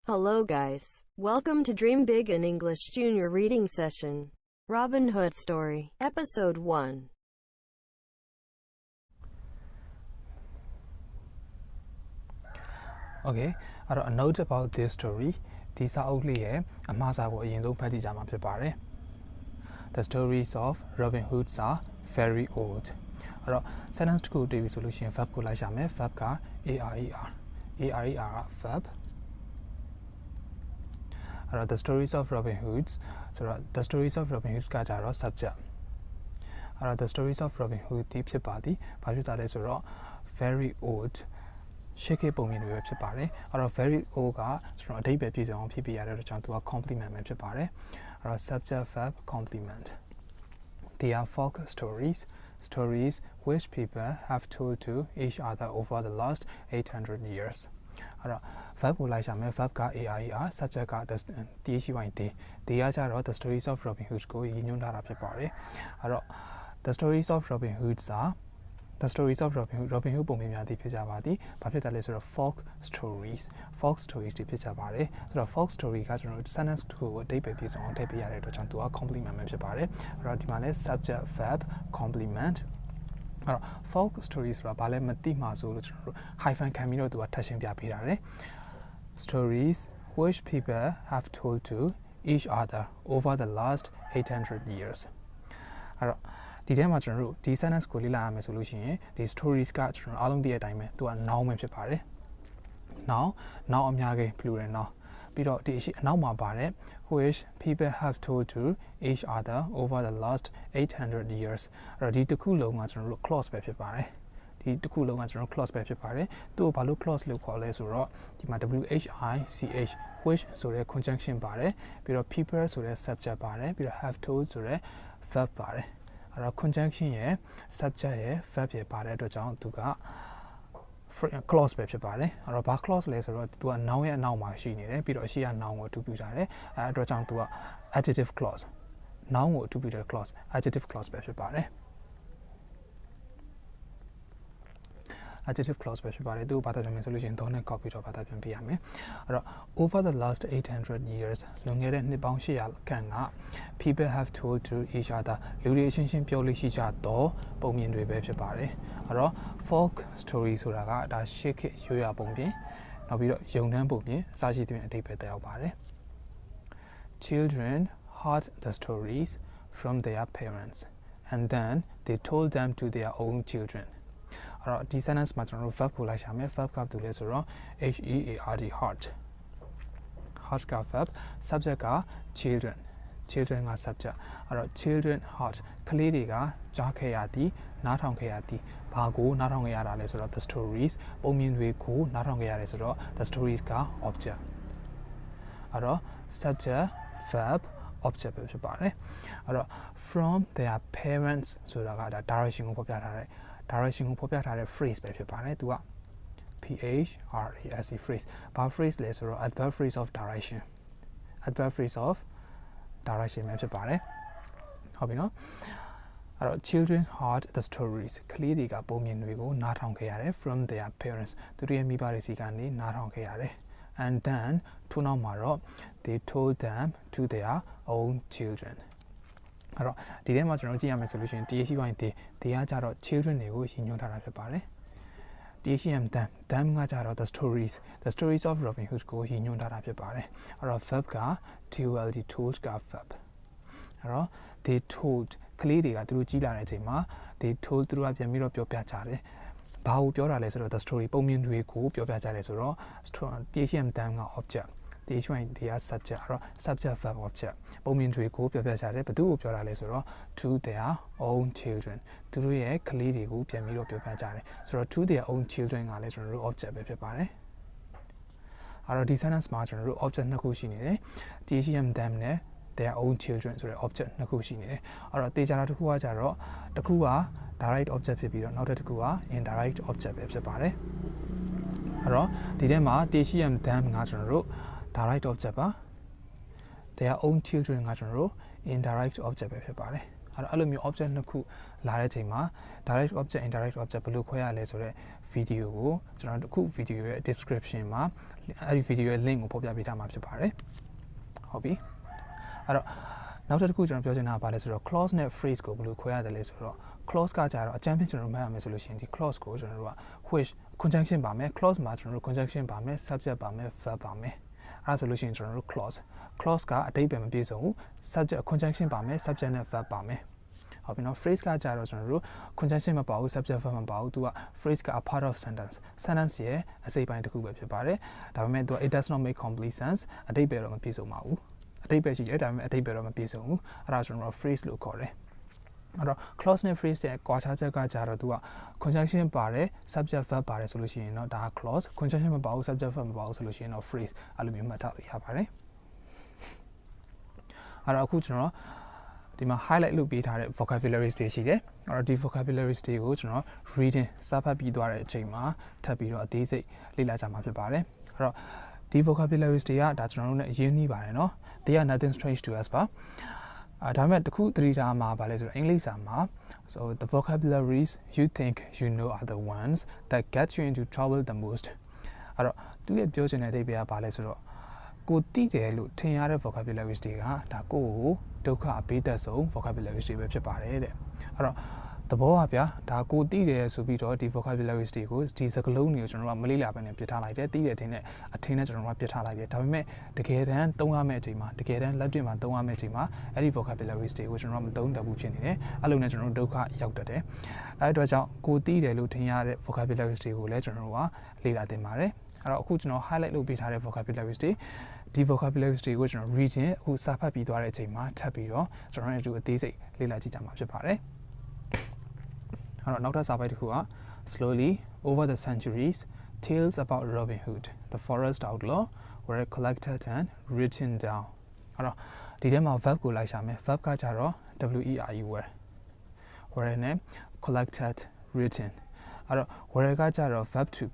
Hello guys. Welcome to Dream Big in English Junior Reading Session. Robin Hood Story, Episode 1. Okay, a note about this story. These are only a masago in the Padijama Pepare. The stories of Robin Hoods are very old. Sentence to the solution verb kulashame, verb ka ARER verb. The stories of Robin Hoods. So the stories of Robin Hoods ka jaro subject. The stories of Robin Hood deep body, Pajutale very old. Shake it in the website, or very old, so a day baby on PPR to a compliment website, or a subject verb complement. They are folk stories which people have told to each other over the last 800 years. Verb like verb ka AIR, subject ka the THYT. They are the stories of Robin Hood go in the stories of Robin Hoods are the stories of Robin Hood Bomimati Pijabadi, particularly sort of folk stories to Pijabare, sort of folk story has sentence to a day babies on Tepiare to a compliment Mepare, Radimale subject verb complement. Folk stories Rabale Matima Zulu hyphen Camino to a touching Piapirare. Stories which people have told to each other over the last 800 years. The Demajan, the sentence Kulila solution, the stories got along the time to a now Mepare. Now I'm Yage plural now. Pero the now Mabare, which people have told to each other over the last 800 years. Radi to Kulo Majan clause Pepare. The Kulo Majan clause Pepare, to Palu clause look or less or WHICH, which so a conjunction bare, pero people so a subject bare, pero have told so a verb bare. Conjunction ye subject ye verb ye pare to jang to ga clause be phit pare aro ba clause le so ro tu a noun ye noun ma shi ni de pi ro shi ya noun ko tu pyu jare ato jang tu a adjective clause noun ko tu pyu de clause adjective clause be phit pare adjective clause be phit pare tu ba ta pyan solution don ne copy to ba ta pyan pi ya me aro over the last 800 years long ye deနှစ်ပေါင်း800ခန့်က people have told to each other လူတွေအချင်းချင်းပြောလို့ရှိကြတော့ပုံမြင်တွေပဲဖြစ်ပါတယ်အဲ့တော့ folk story ဆိုတာကဒါရှေ့ခေတ်ရိုးရာပုံပြင်နောက်ပြီးတော့ယုံနှန်းပုံပြင်အစရှိသဖြင့်အဓိပ္ပာယ်တက်ရောက်ပါတယ် Children heard the stories from their parents and then they told them to their own children အဲ့တော့ဒီ sentence မှာကျွန်တော်တို့ verb ကိုလိုက်ရှာမယ် verb ကဘာလဲဆိုတော့ HEARD heart ka verb subject ka children ka subject အဲ့တော့ children heart ကလေးတွေကကြားခဲ့ရသည်နားထောင်ခဲ့ရသည်ဘာကိုနားထောင်ခဲ့ရတာလဲဆိုတော့ the stories ပုံမြင်တွေကိုနားထောင်ခဲ့ရတယ်ဆိုတော့ the stories က object အဲ့တော့ subject verb object ပဲဖြစ်ပါတယ်အဲ့တော့ from their parents ဆိုတာကဒါ direction ကိုဖော်ပြထားတဲ့ phrase ပဲဖြစ်ပါတယ်သူကPHRASE phrase. Bar phrase le so adverb phrase of direction. Adverb phrase of direction ပဲဖြစ်ပါတယ်။ဟုတ်ပြီနော်။အဲ့တော့ children heard the stories. ကလေးတွေကပုံမြင်တွေကိုနားထောင်ခဲ့ရတယ် from their parents. သူတို့ရဲ့မိဘတွေစီကနေနားထောင်ခဲ့ရတယ်။ And then ထို့နောက်မှာတော့ they told them to their own children. အဲ့တော့ဒီထဲမှာကျွန်တော်ကြည့်ရမယ့် solution တရေရှိပိုင်းဒီကကြတော့ children တွေကိုရည်ညွှန်းထားတာဖြစ်ပါတယ်။ DCM them ကကြတော့ the stories of Robin Hood ကိုရည်ညွှန်းထားတာဖြစ်ပါတယ်အဲ့တော့ verb က told told က verb အဲ့တော့ they told ကလေးတွေကသူတို့ကြီးလာတဲ့အချိန်မှာ they told သူတို့ကပြန်ပြီးတော့ပြောပြကြတယ်ဘာကိုပြောတာလဲဆိုတော့ the story ပုံမြင်တွေကိုပြောပြကြတယ်ဆိုတော့ DCM them က object DHY ဒီက subject အဲ့တော့ subject verb object ပုံမြင်တွေကိုပြောပြကြတယ်ဘယ်သူကိုပြောတာလဲဆိုတော့ to their own children သူတို့ရဲ့ကလေးတွေကိုပြန်ပြီးတော့ပြောပြကြတယ်ဆိုတော့ to their own children ကလည်းကျွန်တော်တို့ object ပဲဖြစ်ပါတယ်အဲ့တော့ဒီ sentence မှာကျွန်တော်တို့ object နှစ်ခုရှိနေတယ် DHM them နဲ့ their own children ဆိုတဲ့ object နှစ်ခုရှိနေတယ်အဲ့တော့တေချာတာတစ်ခုကကြတော့တစ်ခုက direct object ဖြစ်ပြီးတော့နောက်တစ်ခုက indirect object ပဲဖြစ်ပါတယ်အဲ့တော့ဒီထဲမှာ DHM them ကကျွန်တော်တို့direct object ပါ their own children ကကျွန်တော်တို့ indirect object ပဲဖြစ်ပါတယ် အဲ့လိုမျိုး object နှစ်ခုလာတဲ့အချိန်မှာ direct object indirect object ဘယ်လိုခွဲရလဲဆိုတော့ video ကိုကျွန်တော်တို့အခု video ရဲ့ description မှာအဲ့ဒီ video ရဲ့ link ကိုဖော်ပြပေးထားမှာဖြစ်ပါတယ်ဟုတ်ပြီအဲ့တော့နောက်တစ်ခုကျွန်တော်ပြောချင်တာကဘာလဲဆိုတော့ clause နဲ့ phrase ကိုဘယ်လိုခွဲရတယ်လဲဆိုတော့ clause ကကြတော့အကျမ်းဖြစ်ကျွန်တော်မှတ်ရမယ်ဆိုလို့ရှိရင်ဒီ clause ကိုကျွန်တော်တို့က which conjunction ပါမယ် clause မှာကျွန်တော်တို့ conjunction ပါမယ် subject ပါမယ် verb ပါမယ်အဲ့ဒါဆိုလို့ရှိရင်ကျွန်တော်တို့ clause ကအတိတ်ပဲမပြည့်စုံဘူး subject conjunction ပါမယ် subject နဲ့ verb ပါမယ်ဟုတ်ပြီနော် phrase ကကြတော့ကျွန်တော်တို့ conjunction မပါဘူး subject verb မပါဘူးသူက phrase က a part of sentence ရဲ့အစိတ်ပိုင်းတစ်ခုပဲဖြစ်ပါတယ်ဒါပေမဲ့သူက it does not make complete sense အတိတ်ပဲတော့မပြည့်စုံပါဘူးအတိတ်ပဲရှိတယ်ဒါပေမဲ့အတိတ်ပဲတော့မပြည့်စုံဘူးအဲ့ဒါကျွန်တော်တို့ phrase လို့ခေါ်တယ်အဲ့တော့ clause နဲ့ phrase ရဲ့ကွာခြားချက်ကကြတော့သူက conjunction ပါတယ် subject verb ပါတယ်ဆိုလို့ရှိရင်တော့ဒါက clause conjunction မပါဘူး subject verb မပါဘူးဆိုလို့ရှိရင်တော့ phrase အဲ့လိုမျိုးမှတ်ထားလို့ရပါတယ်အဲ့တော့အခုကျွန်တော်ဒီမှာ highlight လုပ်ပေးထားတဲ့ vocabularies တွေရှိတယ်အဲ့တော့ဒီ vocabularies တွေကိုကျွန်တော် reading စာဖတ်ပြီးသွားတဲ့အချိန်မှာထပ်ပြီးတော့အသေးစိတ်လေ့လာကြမှာဖြစ်ပါတယ်အဲ့တော့ဒီ vocabularies တွေကဒါကျွန်တော်တို့ ਨੇ အရင်းနှီးပါတယ်เนาะ they are nothing strange to us ပါဒါပေမဲ့တခုသတိထားမှာပါလဲဆိုတော့အင်္ဂလိပ်စာမှာ so the vocabularies you think you know are the ones that get you into trouble the most အဲ့တော့သူရဲ့ပြောချင်တဲ့အဓိပ္ပာယ်ကဘာလဲဆိုတော့ကိုသိတယ်လို့ထင်ရတဲ့ vocabularies တွေကဒါကိုဒုက္ခအပေးသက်ဆုံး vocabularies တွေပဲဖြစ်ပါတယ်တဲ့အဲ့တော့သဘောပါဗျာဒါကိုသိတယ်ဆိုပြီးတော့ဒီ vocabularies တွေကိုဒီစကားလုံးတွေကိုကျွန်တော်တို့ကမလေးလာပဲနဲ့ပြထားလိုက်တယ်သိတယ်ထင်တဲ့အထင်နဲ့ကျွန်တော်တို့ကပြထားလိုက်တယ်ဒါပေမဲ့တကယ်တမ်းသုံးရမယ့်အချိန်မှာတကယ်တမ်းလက်တွေ့မှာသုံးရမယ့်အချိန်မှာအဲ့ဒီ vocabularies တွေကိုကျွန်တော်တို့မသုံးတတ်ဘူးဖြစ်နေတယ်အဲ့လိုနဲ့ကျွန်တော်တို့ဒုက္ခရောက်တတ်တယ်အဲ့အတွက်ကြောင့်ကိုသိတယ်လို့ထင်ရတဲ့ vocabularies တွေကိုလည်းကျွန်တော်တို့ကလေ့လာသင်ပါတယ်အဲ့တော့အခုကျွန်တော် highlight လုပ်ပေးထားတဲ့ vocabularies တွေဒီ vocabularies တွေကိုကျွန်တော် reading အခုစာဖတ်ပြီးသွားတဲ့အချိန်မှာထပ်ပြီးတော့ကျွန်တော်တို့အသေးစိတ်လေ့လာကြည့်ကြမှာဖြစ်ပါတယ်အဲ့တော့နောက်ထပ်စာပိုက်တစ်ခုက slowly over the centuries tales about Robin Hood the forest outlaw were collected and written down အဲ့တော့ဒီထဲမှာ verb ကိုလိုက်ရှာမယ် verb ကကြတော့ were နဲ့ collected written အဲ့တော့ were ကကြတော့ verb to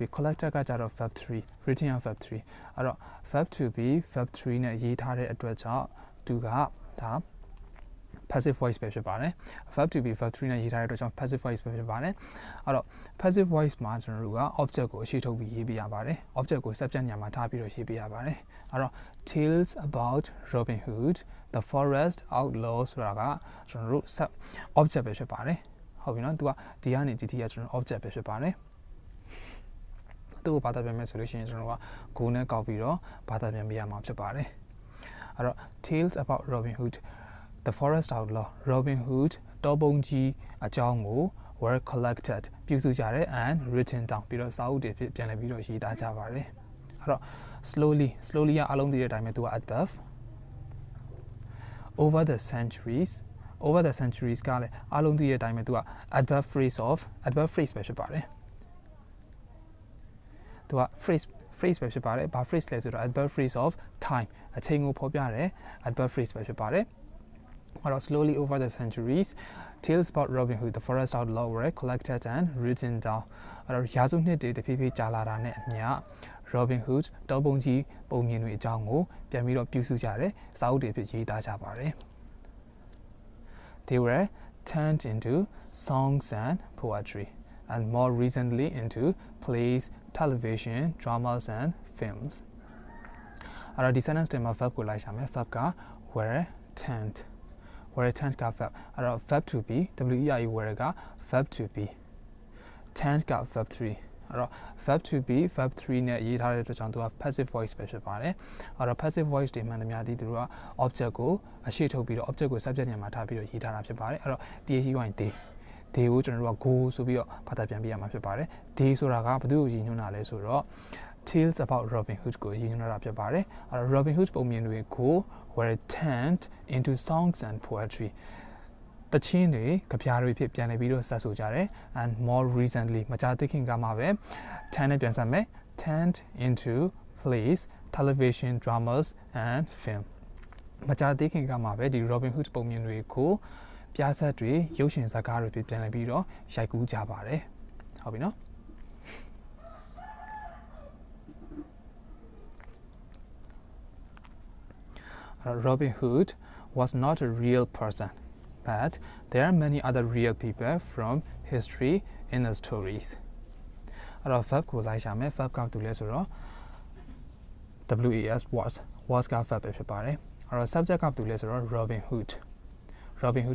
be collected ကကြတော့ verb 3 written က verb 3အဲ့တော့ verb to be verb 3နဲ့ရေးထားတဲ့အတွက်ကြောင့်သူကဒါ passive voice ပဲဖြစ်ပါတယ် verb to be verb 3နဲ့ရေးထားတဲ့အတွက်ကြောင့် passive voice ပဲဖြစ်ပါတယ်အဲ့တော့ passive voice မှာကျွန်တော်တို့က object ကိုအရှိထုတ်ပြီးရေးပြရပါတယ် object ကို subject ညမှာထားပြီးတော့ရေးပြရပါတယ်အဲ့တော့ tales about Robin Hood the forest outlaw ဆိုတာကကျွန်တော်တို့ object ပဲဖြစ်ပါတယ်ဟုတ်ပြီနော်သူကဒီကနေဒီကကျွန်တော် object ပဲဖြစ်ပါတယ်သူ့ကိုဘာသာပြန်မယ်ဆိုလို့ရှိရင်ကျွန်တော်က go နဲ့ကောက်ပြီးတော့ဘာသာပြန်ပေးရမှာဖြစ်ပါတယ်အဲ့တော့ tales about Robin Hood the forest outlaw Robin Hood တောပုံကြီးအကြောင်းကို were collected ပြုစုကြတယ် and written down ပြီးတော့စာအုပ်တွေပြန်လည်ပြီးတော့ရေးသားကြပါတယ်အဲ့တော့ slowly ကအလုံးသိတဲ့အတိုင်းပဲသူက adverb over the centuries ကလည်းအလုံးသိတဲ့အတိုင်းပဲသူက adverb phrase ပဲဖြစ်ပါတယ်သူက phrase ပဲဖြစ်ပါတယ်ဘာ phrase လဲဆိုတော့ adverb phrase of time အချိန်ကိုဖော်ပြတယ် adverb phrase ပဲဖြစ်ပါတယ်Or slowly over the centuries, tales about Robin Hood, the forest outlaw, were collected and written down. Or yazuနှစ်တွေတဖြည်းဖြည်းကြာလာတာနဲ့အမျှ Robin Hood တောပုံကြီးပုံမြင်တွေအကြောင်းကိုပြန်ပြီးတော့ပြုစုကြတယ်စာအုပ်တွေဖြစ်ရေးသားကြပါတယ် They were turned into songs and poetry, and more recently into plays, television, dramas, and films. အဲ့တော့ဒီ sentence တွေမှာ verb ကိုလိုက်ရှာမယ် verb က were turnedက verb အဲ့တော့ verb to be were က verb to be turned က verb 3အဲ့တော့ verb to be verb 3နဲ့ရေးထားတဲ့အတွက်ကြောင့်သူက passive voice ပဲဖြစ်ပါတယ်အဲ့တော့ passive voice တွေမှန်သမျှဒီသူတို့က object ကိုအရှိထုတ်ပြီးတော့ object ကို subject ညမှာထားပြီးတော့ရေးထားတာဖြစ်ပါတယ်အဲ့တော့ they ကိုကျွန်တော်တို့က go ဆိုပြီးတော့ဘာသာပြန်ပြရမှာဖြစ်ပါတယ် they ဆိုတာကဘယ်သူ့ကိုရည်ညွှန်းတာလဲဆိုတော့ tales about Robin Hood ကိုရည်ညွှန်းတာဖြစ်ပါတယ်အဲ့တော့ Robin Hood ပုံမြင်တွေကို were turned into songs and poetry တချင်းတွေကြပြတွေဖြစ်ပြန်လည်ပြီးတော့ဆက်ဆိုကြတယ် and more recently မကြာသေးခင်ကမှပဲ turn နဲ့ပြန်ဆက်မယ် turned into plays television dramas and film မကြာသေးခင်ကမှပဲဒီ Robin Hood ပုံမြင်တွေကိုပြဆက်တွေရုပ်ရှင်ဇာတ်ကားတွေဖြစ်ပြန်လည်ပြီးတော့ရိုက်ကူးကြပါတယ်ဟုတ်ပြီနော်Robin Hood was not a real person, but there are many other real people from history in the stories. အဲ့တော့ verb ကိုလိုက်ရှာမယ် verb ကဘာလဲဆိုတော့ was က verb ပဲဖြစ်ပါတယ်အဲ့တော့ subject ကဘာလဲဆိုတော့ Robin Hood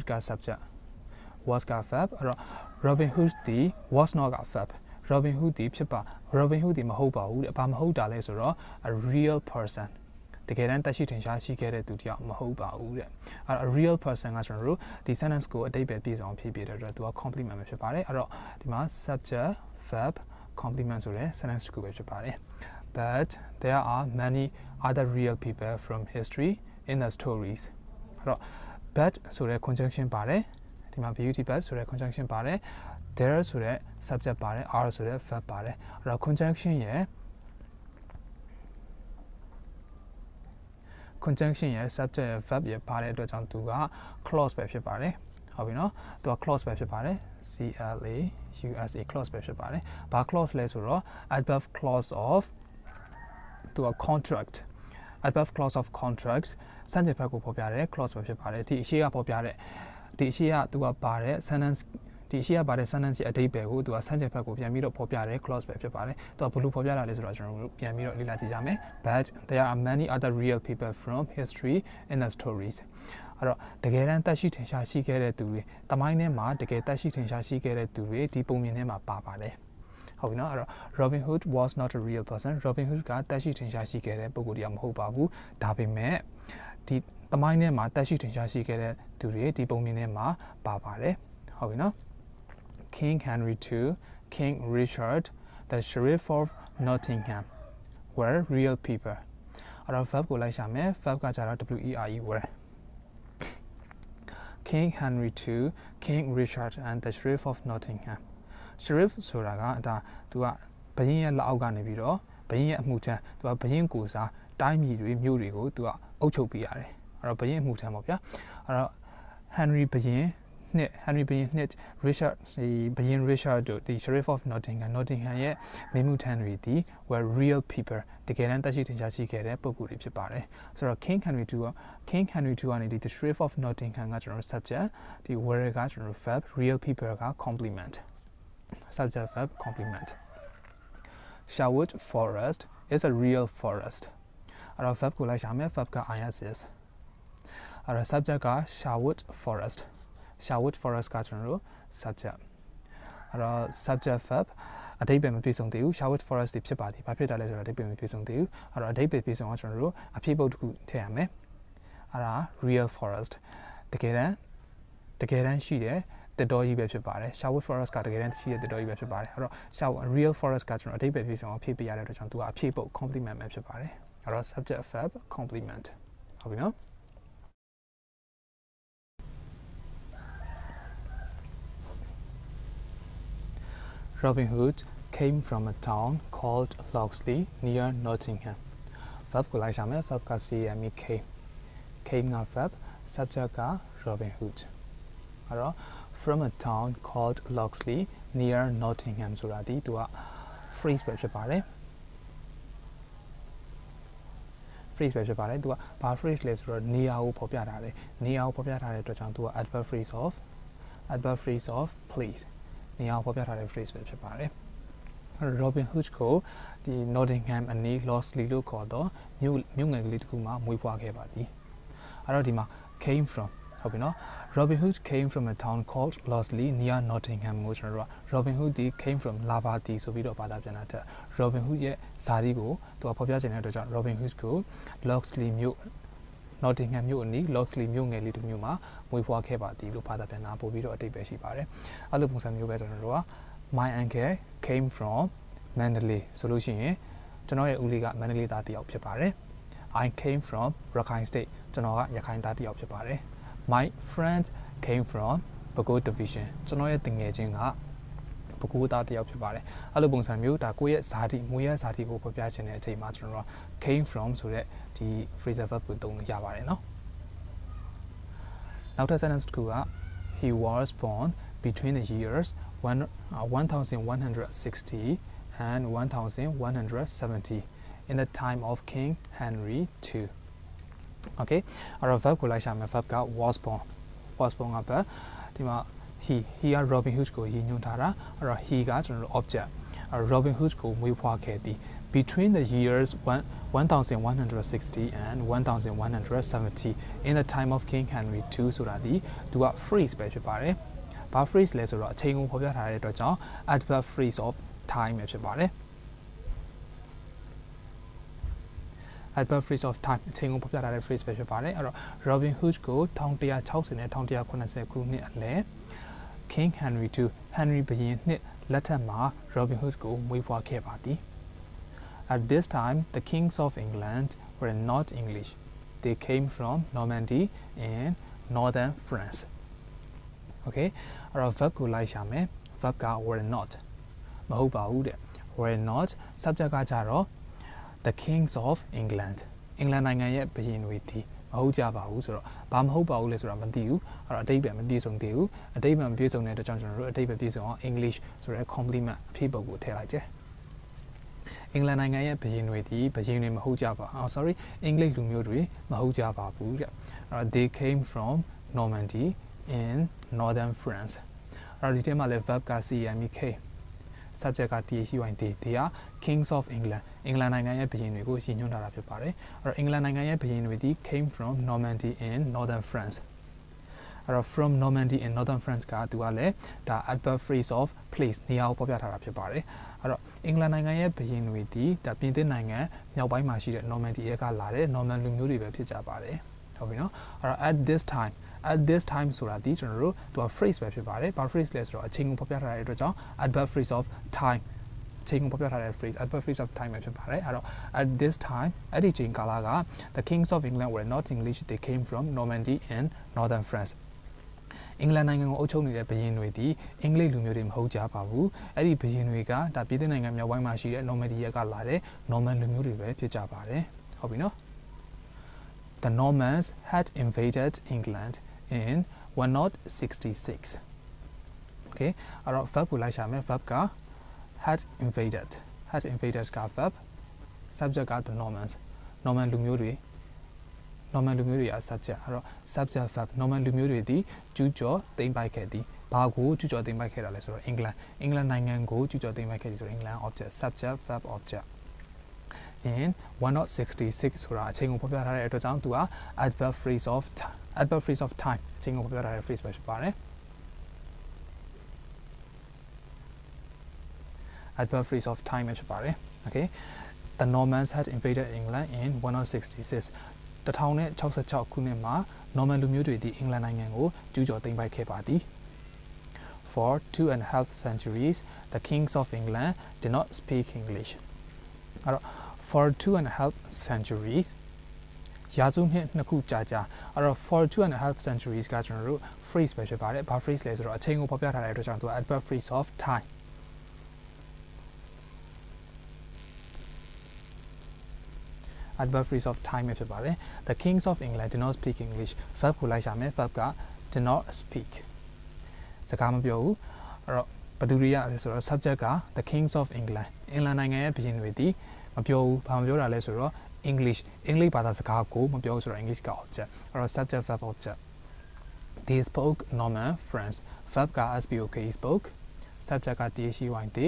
က subject was က verb အဲ့တော့ Robin Hood ဒီ was not က verb Robin Hood ဒီဖြစ်ပါ Robin Hood ဒီမဟုတ်ပါဘူးတဲ့ဘာမဟုတ်တာလဲဆိုတော့ a real person တကယ်တမ်းတက်ရှိထင်ရှားရှိခဲ့တဲ့သူတယောက်မဟုတ်ပါဘူးတဲ့အဲ့တော့ a real person ကကျွန်တော်တို့ဒီ sentence ကိုအတိတ်ပဲပြည့်စုံဖြည့်ပြတဲ့အတွက်သူက complement ပဲဖြစ်ပါတယ်အဲ့တော့ဒီမှာ subject verb complement ဆိုတဲ့ sentence တစ်ခုပဲဖြစ်ပါတယ် but there are many other real people from history in the stories အဲ့တော့ but ဆိုတဲ့ conjunction ပါတယ်ဒီမှာ beauty but ဆိုတဲ့ conjunction ပါတယ် there ဆိုတဲ့ subject ပါတယ် are ဆိုတဲ့ verb ပါတယ်အဲ့တော့ conjunction ရဲ့ subject ရဲ့ verb ရဲ့ပါတဲ့အတွက်ကြောင့်သူက clause ပဲဖြစ်ပါတယ်ဟုတ်ပြီနော်သူက clause ပဲဖြစ်ပါတယ် clause clause ပဲဖြစ်ပါတယ်ဘာ clause လဲဆိုတော့ above clause of သူက contract above clause of contracts စံချိန်ဘက်ကိုဖော်ပြတဲ့ clause ပဲဖြစ်ပါတယ်ဒီအရှိကဖော်ပြတဲ့ဒီအရှိကသူကပါတဲ့ sentence ဒီအရှိကပါတဲ့ sentence ရဲ့အဓိပ္ပာယ်ကိုသူကစံချိန်ဘက်ကိုပြန်ပြီးတော့ဖော်ပြတဲ့ clause ပဲဖြစ်ပါတယ်သူကဘယ်လိုဖော်ပြတာလဲဆိုတော့ကျွန်တော်တို့ပြန်ပြီးတော့လေ့လာကြည့်ကြမယ် but there are many other real people from history in the stories အဲ့တော့တကယ်တမ်းတက်ရှိထင်ရှားရှိခဲ့တဲ့သူတွေတမိုင်းထဲမှာတကယ်တက်ရှိထင်ရှားရှိခဲ့တဲ့သူတွေဒီပုံမြင်ထဲမှာပါပါတယ်ဟုတ်ပြီနော်အဲ့တော့ Robin Hood was not a real person Robin Hood ကတက်ရှိထင်ရှားရှိခဲ့တဲ့ပုဂ္ဂိုလ်တရားမဟုတ်ပါဘူးဒါပေမဲ့ဒီတမိုင်းထဲမှာတက်ရှိထင်ရှားရှိခဲ့တဲ့သူတွေဒီပုံမြင်ထဲမှာပါပါတယ်ဟုတ်ပြီနော် King Henry II King Richard the Sheriff of Nottingham were real people အဲ့တော့ verb ကိုလိုက်ရှာမယ် verb ကကြတော့ were King Henry II King Richard and the Sheriff of Nottingham Sheriff ဆိုတာကဒါသူကဘရင်ရဲ့လက်အောက်ကနေပြီးတော့ဘရင်ရဲ့အမှုထမ်းသူကဘရင်ကိုစားတိုင်းပြည်တွေမြို့တွေကိုသူကအုပ်ချုပ်ပေးရတယ်အဲ့တော့ဘရင်အမှုထမ်းပေါ့ဗျာအဲ့တော့ Henry ဘရင်နှစ် Richard ဒီဘရင် Richard တို့ဒီ Sheriff of Nottingham ရဲ့မိမှုထမ်းတွေဒီ were real people တကယ်တမ်းတက်ရှိထင်ရှားရှိခဲ့တဲ့ပုဂ္ဂိုလ်တွေဖြစ်ပါတယ်ဆိုတော့ King Henry II ကနေဒီ The Sheriff of Nottingham ကကျွန်တော် subject ဒီ were ကကျွန်တော် verb real people က complement subject verb complement Sherwood Forest is a real forest အဲ့တော့ verb ကိုလိုက်ရှာမယ် verb က is အဲ့တော့ subject က Sherwood Forest ကကျွန်တော်တို့ subject အဲ့တော့ subject verb အဓိပ္ပာယ်မပြည့်စုံသေးဘူး Sherwood Forest တွေဖြစ်ပါသည်ဘာဖြစ်တာလဲဆိုတော့အဓိပ္ပာယ်မပြည့်စုံသေးဘူးအဲ့တော့အဓိပ္ပာယ်ပြည့်စုံအောင်ကျွန်တော်တို့အဖြစ်ပုတ်တစ်ခုထည့်ရမယ်အဲ့ဒါ real forest တကယ်တမ်းရှိတဲ့တစ်တော်ကြီးပဲဖြစ်ပါတယ် Sherwood Forest ကတကယ်တမ်းရှိတဲ့တစ်တော်ကြီးပဲဖြစ်ပါတယ်အဲ့တော့ real forest ကကျွန်တော်အဓိပ္ပာယ်ပြည့်စုံအောင်ဖြည့်ပေးရတဲ့အတွက်ကြောင့်သူကအဖြစ်ပုတ် complement ပဲဖြစ်ပါတယ်အဲ့တော့ subject verb complement ဟုတ်ပြီနော် Robin Hood came from a town called Locksley near Nottingham verb ကိုလိုက်ရှာမယ် verb က came က verb subject က Robin Hood အဲ့တော့ from a town called Locksley near Nottingham ဆိုတာဒီသူက phrase ပဲဖြစ်ပါတယ် phrase ပဲဖြစ်ပါတယ်သူကဘာ phrase လဲဆိုတော့နေရာကိုဖော်ပြထားတယ်နေရာကိုဖော်ပြထားတဲ့အတွက်ကြောင့်သူက adverb phrase of place နေရာကိုဖော်ပြထားတဲ့ phrase ပဲဖြစ်ပါတယ် Robin Hood ကိုဒီ Nottingham အနီး Locksley လို့ခေါ်တော့မြို့ငယ်ကလေးတစ်ခုမှာမွေးဖွားခဲ့ပါသည်အဲ့တော့ဒီမှာ came from ဟုတ်ပြီနော် Robin Hood came from a town called Locksley near Nottingham ကိုကျွန်တော်တို့က Robin Hood ဒီ came from လာပါသည်ဆိုပြီးတော့ဘာသာပြန်တာတက် Robin Hood ရဲ့ဇာတိကိုသူကဖော်ပြချင်တဲ့အတွက်ကြောင့် Robin Hood ကို Locksley မြို့ Nottingham မြို့အနီး Locksley မြို့ငယ်လေးတစ်မြို့မှာမွေးဖွားခဲ့ပါသည်လို့ဘာသာပြန်တာပို့ပြီးတော့အတိတ်ပဲရှိပါတယ်အဲ့လိုပုံစံမျိုးပဲကျွန်တော်တို့က My uncle came from Mandalay ဆိုလို့ရှိရင်ကျွန်တော်ရဲ့ဦးလေးက Mandalay သားတစ်ယောက်ဖြစ်ပါတယ် I came from Rakhine State ကျွန်တော်ကရခိုင်သားတစ်ယောက်ဖြစ်ပါတယ် My friend came from Bago Division ကျွန်တော်ရဲ့တငယ်ချင်းကဘကိုးသားတစ်ယောက်ဖြစ်ပါတယ်အဲ့လိုပုံစံမျိုးဒါကိုယ့်ရဲ့ဇာတိမွေးရဇာတိကိုဖော်ပြချင်တဲ့အချိန်မှာကျွန်တော်တို့ came from ဆိုတဲ့ဒီ phrasal verb ကိုသုံးလို့ရပါတယ်เนาะနောက်ထပ် sentence တစ်ခုက He was born between the years 1160 and 1170 in the time of King Henry II Okay အဲ့တော့ verb ကိုလိုက်ရှာမယ် verb က was born ကပဲဒီမှာ he က Robin Hood ကိုရည်ညွှန်းထားတာအဲ့တော့ he ကကျွန်တော်တို့ object Robin Hood ကိုမွေးဖွားခဲ့သည် between the years 1160 and 1170 in the time of King Henry II ဆိုတာဒီသူက phrase ပဲဖြစ်ပါတယ်ဘာ phrase လဲဆိုတော့အချိန်ကိုဖော်ပြထားတဲ့အတွက်ကြောင့် adverb phrase of time ပဲဖြစ်ပါတယ်adverb phrase of time အချိန်ကိုဖော်ပြထားတဲ့ phrase ပဲဖြစ်ပါတယ်အဲ့တော့ Robin Hood ကို1160နဲ့1180ခုနှစ်အလယ် King Henry II Henry ဘုရင်နှစ်လက်ထက်မှာ Robin Hood ကိုမွေးဖွားခဲ့ပါသည် At this time the kings of England were not English they came from Normandy in northern France Okay အဲ့တော့ verb ကိုလိုက်ရှာမယ် verb က were not မဟုတ်ပါဘူးတဲ့ were not subject ကကြတော့The kings of England အင်္ဂလန်နိုင်ငံရဲ့ဘုရင်တွေဒီမဟုတ်ကြပါဘူးဆိုတော့ဘာမဟုတ်ပါဘူးလဲဆိုတာမသိဘူးအဲ့တော့အတိတ်ပဲမပြည့်စုံသေးဘူးအတိတ်ပဲမပြည့်စုံတဲ့အတွက်ကြောင့်ကျွန်တော်တို့အတိတ်ပဲပြည့်စုံအောင် English ဆိုတဲ့ complement အဖြစ်ပုံကိုထည့်လိုက်တယ်အင်္ဂလန်နိုင်ငံရဲ့ဘုရင်တွေဒီဘုရင်တွေမဟုတ်ကြပါsorry အင်္ဂလိပ်လူမျိုးတွေမဟုတ်ကြပါဘူးတဲ့အဲ့တော့ they came from Normandy in northern France အဲ့တော့ဒီထဲမှာလည်း verb က CMK subject က THYD ဒီက Kings of England အင်္ဂလန်နိုင်ငံရဲ့ဘုရင်တွေကိုရည်ညွှန်းထားတာဖြစ်ပါတယ်အဲ့တော့အင်္ဂလန်နိုင်ငံရဲ့ဘုရင်တွေဒီ came from Normandy in northern France အဲ့တော့ from Normandy in northern France ကသူကလည်းဒါ adverb phrase of place နေရာကိုဖော်ပြထားတာဖြစ်ပါတယ်အဲ့တော့အင်္ဂလန်နိုင်ငံရဲ့ဘုရင်တွေဒီဒါပြင်သစ်နိုင်ငံမြောက်ပိုင်းမှာရှိတဲ့ Normandy ရဲ့ကလာတဲ့ Norman လူမျိုးတွေပဲဖြစ်ကြပါတယ်ဟုတ်ပြီနော်အဲ့တော့ at this time ဆိုတာဒီကျွန်တော်တို့သူက phrase ပဲဖြစ်ပါတယ်ဘာ phrase လဲဆိုတော့အချိန်ကိုဖော်ပြထားတဲ့အတွက်ကြောင့် adverb phrase of time အချိန်ကိုဖော်ပြထားတဲ့ phrase adverb phrase of time ပဲဖြစ်ပါတယ်အဲ့တော့ at this time အဲ့ဒီချိန်ကာလက the kings of England were not English they came from Normandy in northern France အင်္ဂလန်နိုင်ငံကိုအုပ်ချုပ်နေတဲ့ဘုရင်တွေဒီအင်္ဂလိပ်လူမျိုးတွေမဟုတ်ကြပါဘူးအဲ့ဒီဘုရင်တွေကဒါပြည်သစ်နိုင်ငံမြောက်ပိုင်းမှာရှိတဲ့ Normandy ကလာတဲ့ Norman လူမျိုးတွေပဲဖြစ်ကြပါတယ်ဟုတ်ပြီနော် The Normans had invaded England in 1066 Okay အဲ့တော့ verb ကိုလိုက်ရှာမယ် verb က had invaded က verb subject က the Norman လူမျိုးတွေအ subject အဲ့တော့ subject verb Norman လူမျိုးတွေဒီကျူးကျော်သိမ်းပိုက်ခဲ့သည်ဘာကိုကျူးကျော်သိမ်းပိုက်ခဲ့တာလဲဆိုတော့အင်္ဂလန်နိုင်ငံကိုကျူးကျော်သိမ်းပိုက်ခဲ့သည်ဆိုတော့ England object subject verb object in 1066ဆိုတာအချိန်ကိုဖော်ပြထားတဲ့အတွက်ကြောင့်သူက adverb phrase of time အချိန်ကိုဖော်ပြထားတဲ့ phrase ပဲဖြစ်ပါတယ် adverb phrase of time ပဲဖြစ်ပါတယ် okay the Normans had invaded England in 1066 1066ခုနှစ်မှာ Norman လူမျိုးတွေဒီအင်္ဂလန်နိုင်ငံကိုကျူးကျော်သိမ်းပိုက်ခဲ့ပါသည် For 2.5 centuries the kings of England did not speak English အဲ့တော့for 2.5 centuries ရာစုနှစ်နှစ်ခုကြာအဲ့တော့ for 2.5 centuries ကကျွန်တော်တို့ phrase ပဲဖြစ်ပါတယ်ဘာ phrase လဲဆိုတော့အချိန်ကိုဖော်ပြထားတဲ့အတွက်ကြောင့်သူက adverb phrase of time adverb phrase of time ပဲဖြစ်ပါတယ် the kings of England did not speak English verb ကိုလိုက်ရှာမယ် verb က did not speak စကားမပြောဘူးအဲ့တော့ဘယ်သူတွေရလဲဆိုတော့ subject က the kings of England အင်္ဂလန်နိုင်ငံရဲ့ဘုရင်တွေဒီမပြောဘူးဘာမပြောတာလဲဆိုတော့ English အင်္ဂလိပ်ဘာသာစကားကိုမပြောဘူးဆိုတော့ English က object အဲ့တော့ subject verb object they spoke Norman French verb က SPOK spoke subject က THYD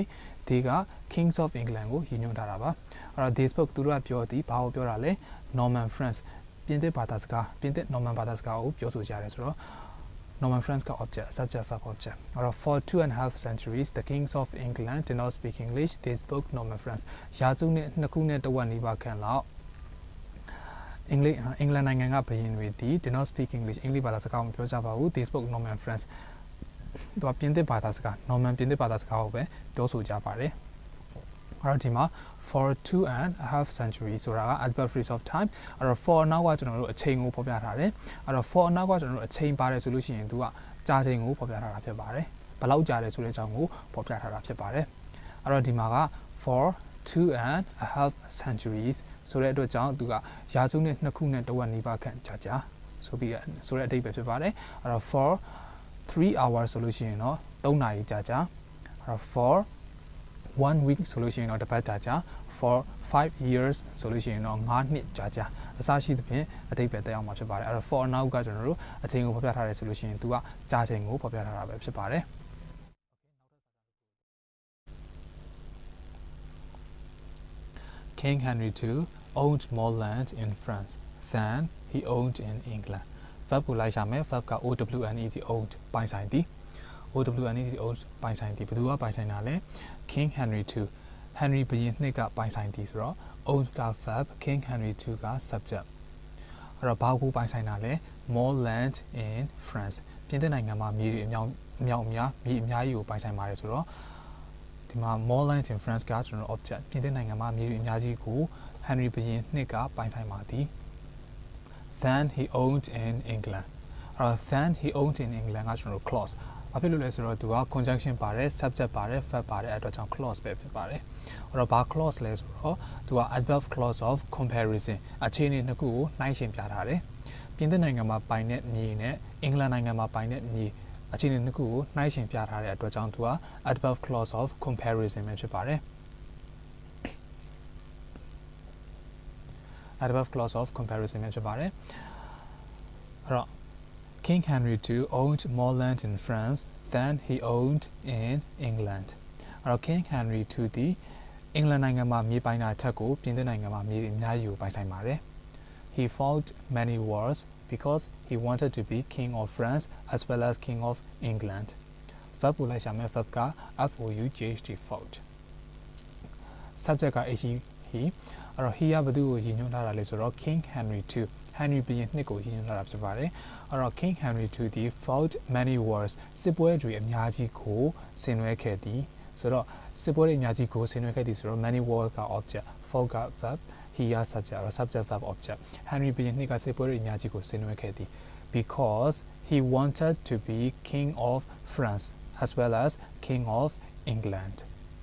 ဒီက Kings of England ကိုရည်ညွှန်းထားတာပါအဲ့တော့ they spoke သူတို့ကပြောသည်ဘာကိုပြောတာလဲ Norman French ပြင်သစ်ဘာသာစကားပြင်သစ် Norman ဘာသာစကားကိုပြောဆိုကြတယ်ဆိုတော့ Norman French က object subject verb object အဲ့တော့ for 2.5 centuries the kings of England did not speak English they spoke Norman French ရာစုနှစ်နှစ်ခုနဲ့တဝက်နီးပါးခန့်လောက်အင်္ဂလန်နိုင်ငံကဘုရင်တွေဒီ did not speak English အင်္ဂလိပ်ဘာသာစကားကိုမပြောကြပါဘူး they spoke Norman French သူကပြင်သစ်ဘာသာစကား Norman ပြင်သစ်ဘာသာစကားကိုပဲပြောဆိုကြပါတယ်အဲ့တော့ဒီမှာ for 2.5 centuries ဆိုတာက adverb phrase of time အဲ့တော့ for နောက်ကကျွန်တော်တို့အချိန်ကိုဖော်ပြထားတယ်အဲ့တော့ for နောက်ကကျွန်တော်တို့အချိန်ပါတယ်ဆိုလို့ရှိရင်သူကကြာချိန်ကိုဖော်ပြထားတာဖြစ်ပါတယ်ဘယ်လောက်ကြာတယ်ဆိုတဲ့အကြောင်းကိုဖော်ပြထားတာဖြစ်ပါတယ်အဲ့တော့ဒီမှာက for 2.5 centuries ဆိုတဲ့အတွက်ကြောင့်သူကရာစုနှစ်နှစ်ခုနဲ့တဝက်နီးပါးခန့်ကြာဆိုပြီးဆိုတဲ့အဓိပ္ပာယ်ဖြစ်ပါတယ်အဲ့တော့ for 3 hours ဆိုလို့ရှိရင်တော့3နာရီကြာအဲ့တော့ for 1 week solution or the pataja for 5 years solution or 9 နှစ်ကြာကြာအစားရှိသဖြင့်အတိတ်ပဲတက်ရောက်မှာဖြစ်ပါတယ်အဲ့တော့ for now ကကျွန်တော်တို့အချိန်ကိုဖော်ပြထားတဲ့ solution သူကကြာချိန်ကိုဖော်ပြထားတာပဲဖြစ်ပါတယ် King Henry II owned more land in France than he owned in England verb ကိုလိုက်ရှာမယ် verb က OWNED owned ပိုင်ဆိုင်သည် OWNED owned ပိုင်ဆိုင်သည်ဘယ်သူကပိုင်ဆိုင်တာလဲ King Henry II Henry ဘုရင်နှစ်ကပိုင်ဆိုင်သည်ဆိုတော့ owned က verb King Henry II က subject အဲ့တော့ဘာကိုပိုင်ဆိုင်တာလဲ more land in France ပြင်သစ်နိုင်ငံမှာမြေတွေအများများမြေအများကြီးကိုပိုင်ဆိုင်ပါတယ်ဆိုတော့ဒီမှာ more land in France ကကျွန်တော် object ပြင်သစ်နိုင်ငံမှာမြေတွေအများကြီးကို Henry ဘုရင်နှစ်ကပိုင်ဆိုင်ပါသည် than he owned in England အဲ့တော့ than he owned in England ကကျွန်တော် clause ဘာဖြစ်လို့လဲဆိုတော့သူက conjunction ပါတယ် subject ပါတယ် verb ပါတယ်အဲ့တော့ကြောင့် clause ပဲဖြစ်ပါတယ်အဲ့တော့ဘာ clause လဲဆိုတော့သူက adverb clause of comparison အခြေအနေနှစ်ခုကိုနှိုင်းယှဉ်ပြထားတယ်ပြင်သစ်နိုင်ငံမှာပိုင်တဲ့မြေနဲ့အင်္ဂလန်နိုင်ငံမှာပိုင်တဲ့မြေအခြေအနေနှစ်ခုကိုနှိုင်းယှဉ်ပြထားတဲ့အတွက်ကြောင့်သူက adverb clause of comparison ပဲဖြစ်ပါတယ် adverb clause of comparison ပဲဖြစ်ပါတယ်အဲ့တော့King Henry II owned more land in France than he owned in England. အဲ့တော့ King Henry II သည်အင်္ဂလန်နိုင်ငံမှာမြေပိုင်တာထက်ကိုပြင်သစ်နိုင်ငံမှာမြေအများကြီးကိုပိုင်ဆိုင်ပါတယ် He fought many wars because he wanted to be king of France as well as king of England. Verb ကိုလိုက်ရှာမယ် verb က FOUGHT fought. Subject က he အဲ့တော့ he ကဘယ်သူကိုရည်ညွှန်းထားတာလဲဆိုတော့ King Henry II Henry ဘုရင်နှစ်ကိုရည်ညွှန်းထားတာဖြစ်ပါတယ်အဲ့တော့ King Henry II သည် fought many wars စစ်ပွဲတွေအများကြီးကိုဆင်နွှဲခဲ့သည်ဆိုတော့စစ်ပွဲတွေအများကြီးကိုဆင်နွှဲခဲ့သည်ဆိုတော့ many wars က object fought က verb he က subject or subject verb object Henry ဘုရင်နှစ်ကစစ်ပွဲတွေအများကြီးကိုဆင်နွှဲခဲ့သည် because he wanted to be king of France as well as king of England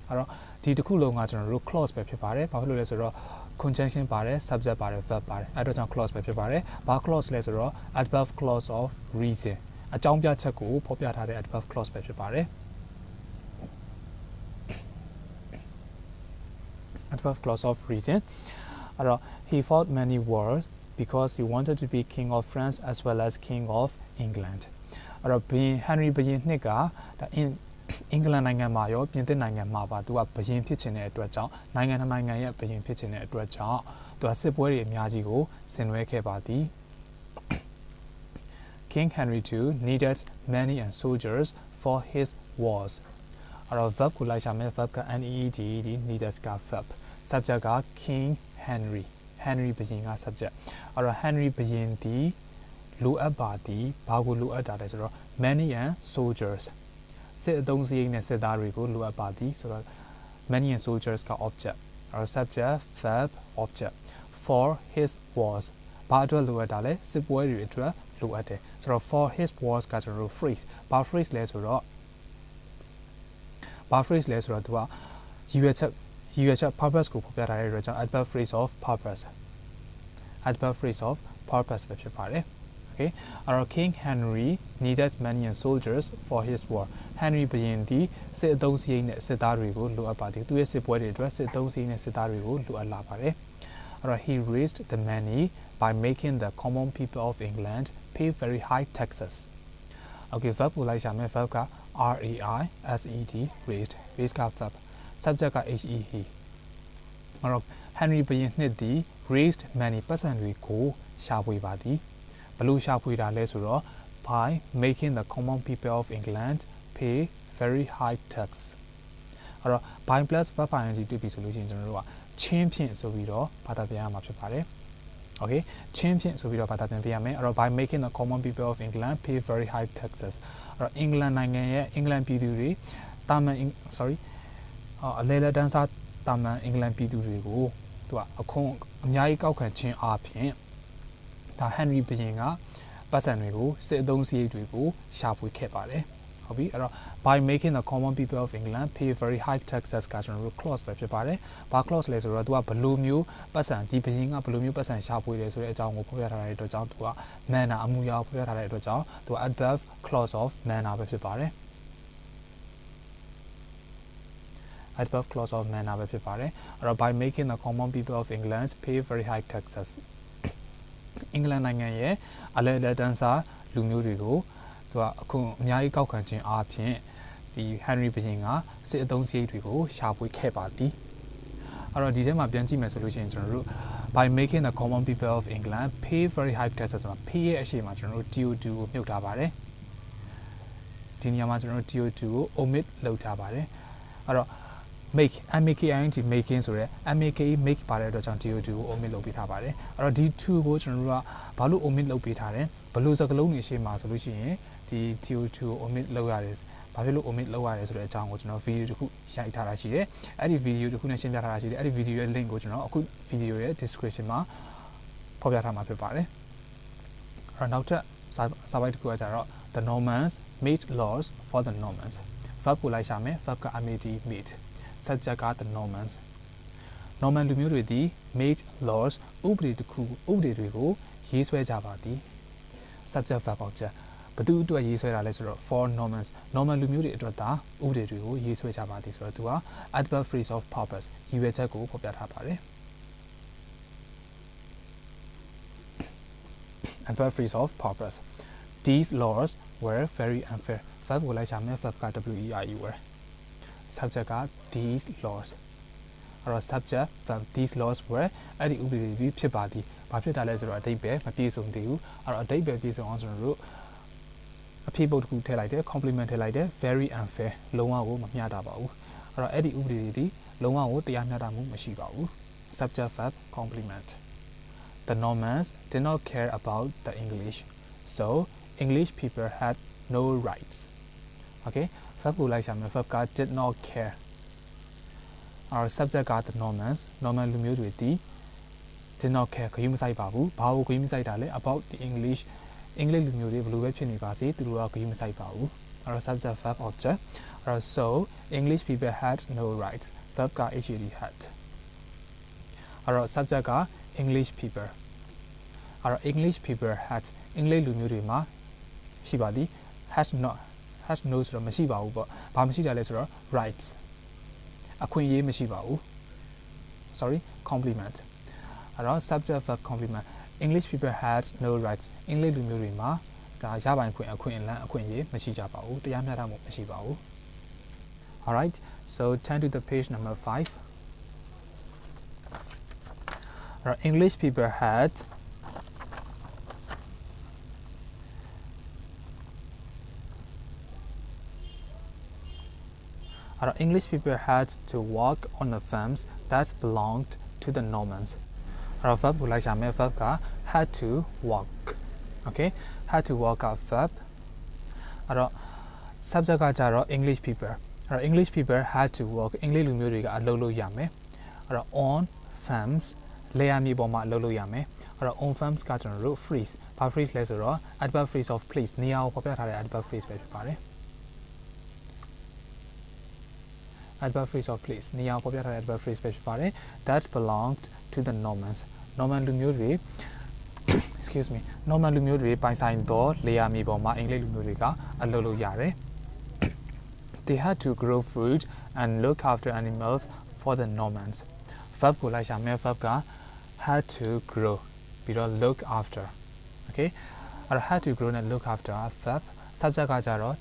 အဲ့တော့ဒီတစ်ခုလုံးကကျွန်တော်တို့ clause ပဲဖြစ်ပါတယ်ဘာဖြစ်လို့လဲဆိုတော့ conjunction ပါတယ် subject ပါတယ် verb ပါတယ်အဲ့တော့ကြောင့် clause ပဲဖြစ်ပါတယ်ဘာ clause လဲဆိုတော့ adverb clause of reason အကြောင်းပြချက်ကိုဖော်ပြထားတဲ့ adverb clause ပဲဖြစ်ပါတယ် adverb clause of reason အဲ့တော့ he fought many wars because he wanted to be king of France as well as king of England အဲ့တော့ Henry ဘုရင်နှစ်ကအင်္ဂလန်နိုင်ငံမှာရောပြင်သစ်နိုင်ငံမှာပါသူကဘုရင်ဖြစ်ခြင်းတဲ့အတွက်ကြောင့်နိုင်ငံတစ်နိုင်ငံရဲ့ဘုရင်ဖြစ်ခြင်းတဲ့အတွက်ကြောင့်သူကစစ်ပွဲတွေအများကြီးကိုဆင်နွှဲခဲ့ပါသည် King Henry II needed many and soldiers for his wars အဲ့တော့ verb ကိုလိုက်ရှာမယ် verb က need needed က verb subject က King Henry ဘုရင်က subject အဲ့တော့ Henry ဘုရင်ဒီလိုအပ်ပါသည်ဘာကိုလိုအပ်တာလဲဆိုတော့ many and soldiersစစ်အသုံးစရိတ်နဲ့စစ်သားတွေကိုလိုအပ်ပါသည်ဆိုတော့ many and soldiers က object or subject verb object for his wars ဘာအတွက်လိုအပ်တာလဲစစ်ပွဲတွေအတွက်လိုအပ်တယ်ဆိုတော့ for his wars ကကျွန်တော်တို့ phrase ဘာ phrase လဲဆိုတော့သူကရည်ရွယ်ချက် purpose ကိုဖော်ပြထားတဲ့အတွက်ကြောင့် adverb phrase of purpose ပဲဖြစ်ပါတယ်Okay, our King Henry needed many soldiers for his war. Henry ဘုရင်သည်စစ်အသုံးစရိတ်နဲ့စစ်သားတွေကိုလိုအပ်ပါသည်သူရဲ့စစ်ပွဲတွေအတွက်စစ်အသုံးစရိတ်နဲ့စစ်သားတွေကိုလိုအပ်လာပါတယ်အဲ့တော့ he raised the money by making the common people of England pay very high taxes. Okay, verb ကိုလိုက်ရှာမယ် verb က raised raised က verb subject က he အဲ့တော့ Henry ဘုရင်နှစ်သည် raised money ပတ်စံတွေကိုရှာဖွေပါသည်ဘလို့ရှာဖွေတာလဲဆိုတော့ by making the common people of England pay very high tax အဲ့တော့ by plus verb ing တွေ့ပြီဆိုလို့ရှိရင်ကျွန်တော်တို့ကချင်းဖြင့်ဆိုပြီးတော့ဘာသာပြန်ရမှာဖြစ်ပါတယ် okay ချင်းဖြင့်ဆိုပြီးတော့ဘာသာပြန်ပြရမယ်အဲ့တော့ by making the common people of England pay very high taxes အဲ့တော့အင်္ဂလန်နိုင်ငံရဲ့အင်္ဂလန်ပြည်သူတွေတာမန်အလဲတန်းစားတာမန်အင်္ဂလန်ပြည်သူတွေကိုသူကအခွန်အများကြီးကောက်ခံခြင်းအပြင်ဒါ Henry ဘုရင်ကပတ်စံတွေကိုစစ်အသုံးစရိတ်တွေကိုရှာဖွေခဲ့ပါတယ်ဟုတ်ပြီအဲ့တော့ by making the common people of England pay very high taxes ကကျွန်တော်တို့ clause ပဲဖြစ်ပါတယ်ဘာ clause လဲဆိုတော့သူကဘယ်လိုမျိုးပတ်စံဒီဘုရင်ကဘယ်လိုမျိုးပတ်စံရှာဖွေတယ်ဆိုတဲ့အကြောင်းကိုဖော်ပြထားတဲ့အတွက်ကြောင့်သူက manner အမှုအရာကိုဖော်ပြထားတဲ့အတွက်ကြောင့်သူက adverb clause of manner ပဲဖြစ်ပါတယ် adverb clause of manner ပဲဖြစ်ပါတယ်အဲ့တော့ by making the common people of England pay very high taxes အင်္ဂလန်နိုင်ငံရဲ့အလဲလက်တန်းစားလူမျိုးတွေကိုသူကအခုအများကြီးကောက်ခံခြင်းအားဖြင့်ဒီ Henry ဘုရင်ကစစ်အုံစရိတ်တွေကိုရှာဖွေခဲ့ပါသည်အဲ့တော့ဒီထဲမှာပြန်ကြည့်မယ်ဆိုလို့ရှိရင်ကျွန်တော်တို့ by making the common people of England pay very high taxes မှာ pay ရဲ့အရှိမှာကျွန်တော်တို့ to ကိုမြုပ်ထားပါတယ်ဒီနေရာမှာကျွန်တော်တို့ to ကို omit လုပ်ထားပါတယ်အဲ့တော့ make making ဆိုရဲ make ပါတဲ့အတွက်ကြောင့် to ကို omit လုပ်ပေးထားပါတယ်အဲ့တော့ဒီ to ကိုကျွန်တော်တို့ကဘာလို့ omit လုပ်ပေးထားတယ်ဘလို့စကားလုံးတွေရှေ့မှာဆိုလို့ရှိရင်ဒီ to ကို omit လုပ်ရတယ်ဘာဖြစ်လို့ omit လုပ်ရတယ်ဆိုတဲ့အကြောင်းကိုကျွန်တော် video တစ်ခုရိုက်ထားတာရှိတယ်အဲ့ဒီ video တစ်ခုနဲ့ရှင်းပြထားတာရှိတယ်အဲ့ဒီ video ရဲ့ link ကိုကျွန်တော်အခု video ရဲ့ description မှာဖော်ပြထားမှာဖြစ်ပါတယ်အဲ့တော့နောက်ထပ်စာပိုက်တစ်ခုကကြတော့ the Normans made laws for the Normans verb ကိုလိုက်ရှာမယ် verb က made subject က the Normans Norman လူမျိုးတွေသည် made laws ဥပဒေတွေကိုရေးဆွဲကြပါသည် subject verb object ဘသူအတွက်ရေးဆွဲတာလဲဆိုတော့ for Normans Norman လူမျိုးတွေအတွက်သာဥပဒေတွေကိုရေးဆွဲကြပါသည်ဆိုတော့သူက adverb phrase of purpose ရည်ရွယ်ချက်ကိုဖော်ပြထားပါတယ် adverb phrase of purpose these laws were very unfair verb ကိုလိုက်ရှာမယ် verb က were subject က these laws အဲ့တော့ subject verb these laws were အဲ့ဒီဥပဒေတွေဖြစ်ပါသည်ဘာဖြစ်တာလဲဆိုတော့အဓိပ္ပာယ်မပြည့်စုံသေးဘူးအဲ့တော့အဓိပ္ပာယ်ပြည့်စုံအောင်ကျွန်တော်တို့အဖြစ်ပုတ်တစ်ခုထည့်လိုက်တယ် complement ထည့်လိုက်တယ် very unfair လုံးဝကိုမမျှတာပါဘူးအဲ့တော့အဲ့ဒီဥပဒေတွေဒီလုံးဝကိုတရားမျှတမှုမရှိပါဘူး subject verb complement the Normans did not care about the English so English people had no rights okay verb ကိုလိုက်ရှာမယ် verb က did not care our subject က the Normans Norman လူမျိုးတွေဒီ did not care ဂရုမစိုက်ပါဘူးဘာကိုဂရုမစိုက်တာလဲ about the English အင်္ဂလိပ်လူမျိုးတွေဘယ်လိုပဲဖြစ်နေပါစေသူတို့ကဂရုမစိုက်ပါဘူးအဲ့တော့ subject verb object အဲ့တော့ so English people had no rights verb က had အဲ့တော့ subject က English people အဲ့တော့ English people had အင်္ဂလိပ်လူမျိုးတွေမှာရှိပါသည် has no ဆိုတော့မရှိပါဘူးပေါ့ဘာမရှိတာလဲဆိုတော့ rights အခွင့်အရေးမရှိပါဘူး sorry complement အဲ့တော့ subject verb complement English people had no rights အင်္ဂလိပ်လူမျိုးတွေမှာဒါရပိုင်ခွင့်အခွင့်အလမ်းအခွင့်အရေးမရှိကြပါဘူးတရားမျှတမှုမရှိပါဘူး Alright so turn to the page number 5 English people had English people had to work on the farms that belonged to the Normans. Verb ကိုလိုက်ရှာမယ် verb က had to work. Okay? Had to work က verb. subject ကကြတော့ English people. English people had to work. အင်္ဂလိပ်လူမျိုးတွေကအလုပ်လုပ်ရမယ်. on farms လယ်ယာမြေပေါ်မှာအလုပ်လုပ်ရမယ်. on farms ကကျွန်တော်တို့ phrase. ဘာ phrase လဲဆိုတော့ adverb phrase of place နေရာကိုဖော်ပြထားတဲ့ adverb phrase ပဲဖြစ်ပါတယ်. adverb phrase of place နေရာပေါ်ပြထားတဲ့ adverb phrase ပဲဖြစ်ပါတယ် that belonged to the Normans Norman လူမျိုးတွေ excuse me Norman လူမျိုးတွေပိုင်ဆိုင်သောလယ်ယာမြေပေါ်မှာအင်္ဂလိပ်လူမျိုးတွေကအလုပ်လုပ်ရတယ် they had to grow food and look after animals for the Normans verb ကိုလိုက်ရှာမယ် verb က had to grow ပြီးတော့ look after okay အဲ့တော့ had to grow နဲ့ look after verb subject ကကြတော့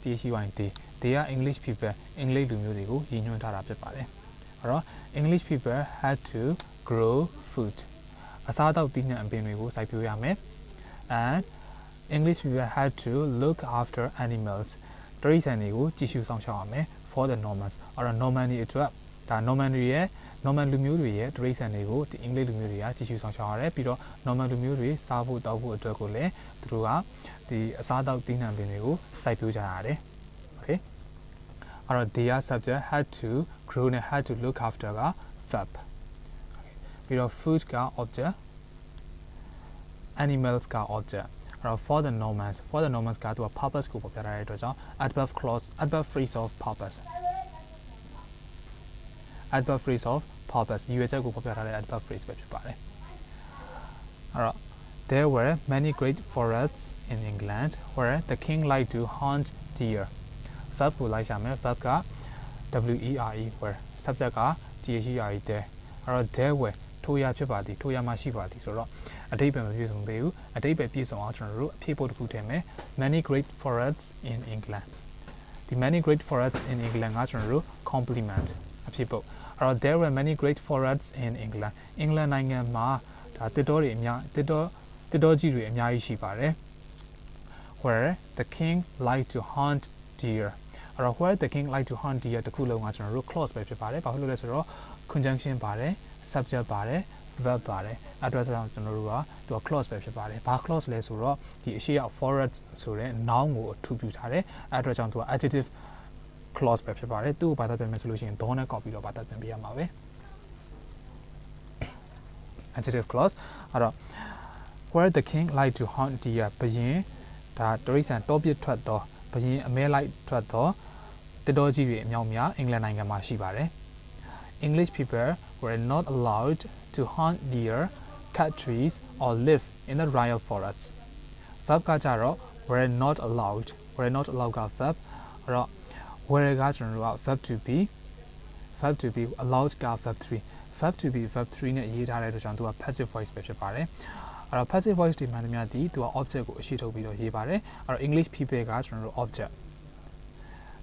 they are English people အင်္ဂလိပ်လူမျိုးတွေကိုရည်ညွှန်းထားတာဖြစ်ပါတယ်အဲ့တော့ English people had to grow food အစားအသောက်သီးနှံအပင်တွေကိုစိုက်ပျိုးရမယ် and English people had to look after animals တိရစ္ဆာန်တွေကိုကြည့်ရှုစောင့်ရှောက်ရမယ် for the Normans အဲ့တော့ Norman တွေအတွက်ဒါ Norman လူမျိုးတွေရဲ့တိရစ္ဆာန်တွေကိုဒီအင်္ဂလိပ်လူမျိုးတွေကကြည့်ရှုစောင့်ရှောက်ရတယ်ပြီးတော့ Norman လူမျိုးတွေစားဖို့တောက်ဖို့အတွက်ကိုလည်းသူတို့ကဒီအစားအသောက်သီးနှံပင်တွေကိုစိုက်ပျိုးကြရတယ် okay their subject had to grow and had to look after က verb ပြီးတော့ food က object animals က object for the Normans ကသူက purpose ကိုပေါ်ပြထားတဲ့အတွက်ကြောင့် adverb phrase of purpose ရည်ရွယ်ချက်ကိုပေါ်ပြထားတဲ့ adverb phrase ပဲဖြစ်ပါတယ်there were many great forests in England where the king liked to hunt deer verb ကိုလိုက်ရှာမယ် verb က were subject ကဒီရှိရည်တဲ့အဲ့တော့ there were ထိုရဖြစ်ပါသည်ထိုရမှာရှိပါသည်ဆိုတော့အတိတ်ပဲမပြည့်စုံသေးဘူးအတိတ်ပဲပြည့်စုံအောင်ကျွန်တော်တို့အဖြစ်ဖို့တစ်ခုထည့်မယ် many great forests in England ဒီ many great forests in England ကကျွန်တော်တို့ complement အဖြစ်ဖို့အဲ့တော့ there were many great forests in England England နိုင်ငံမှာဒါတစ်တော်တွေအများတစ်တော်ကြီးတွေအများကြီးရှိပါတယ် where the king liked to hunt deer အဲ့တော့ where the king liked to hunt deer တခုလုံးကကျွန်တော်တို့ clause ပဲဖြစ်ပါတယ်ဘာဖြစ်လို့လဲဆိုတော့ conjunction ပါတယ် subject ပါတယ် verb ပါတယ်အဲ့တော့ကျွန်တော်တို့ကသူက clause ပဲဖြစ်ပါတယ်ဘာ clause လဲဆိုတော့ဒီအရှိရ forest ဆိုတဲ့ noun ကိုအထူးပြုထားတယ်အဲ့တော့ကြောင့်သူက adjective clause ပဲဖြစ်ပါတယ်သူ့ကိုဘာသာပြန်မယ်ဆိုလို့ရှိရင် don't နဲ့ copy တော့ဘာသာပြန်ပြရမှာပဲ adjective clause အဲ့တော့ where the king liked to hunt deer ဘယင်ဒါတရိษံတောပြစ်ထွက်သောဘယင်အမဲလိုက်ထွက်သောတစ်တော်ကြီးတွေအမြောက်များအင်္ဂလန်နိုင်ငံမှာရှိပါတယ် English people were not allowed to hunt deer, cut trees or live in the royal forests. Verb ကကြတော့ were not allowed က verb အဲ့တော့ were ကကျွန်တော်တို့က verb to be allowed က verb 3 verb to be verb 3နဲ့ရေးထားတဲ့အတွက်ကြောင့်သူက passive voice ပဲဖြစ်ပါတယ်အဲ့တော့ passive voice ဒီမှန်သမျှဒီသူက object ကိုအရှိထုတ်ပြီးတော့ရေးပါတယ်အဲ့တော့ English people ကကျွန်တော်တို့ object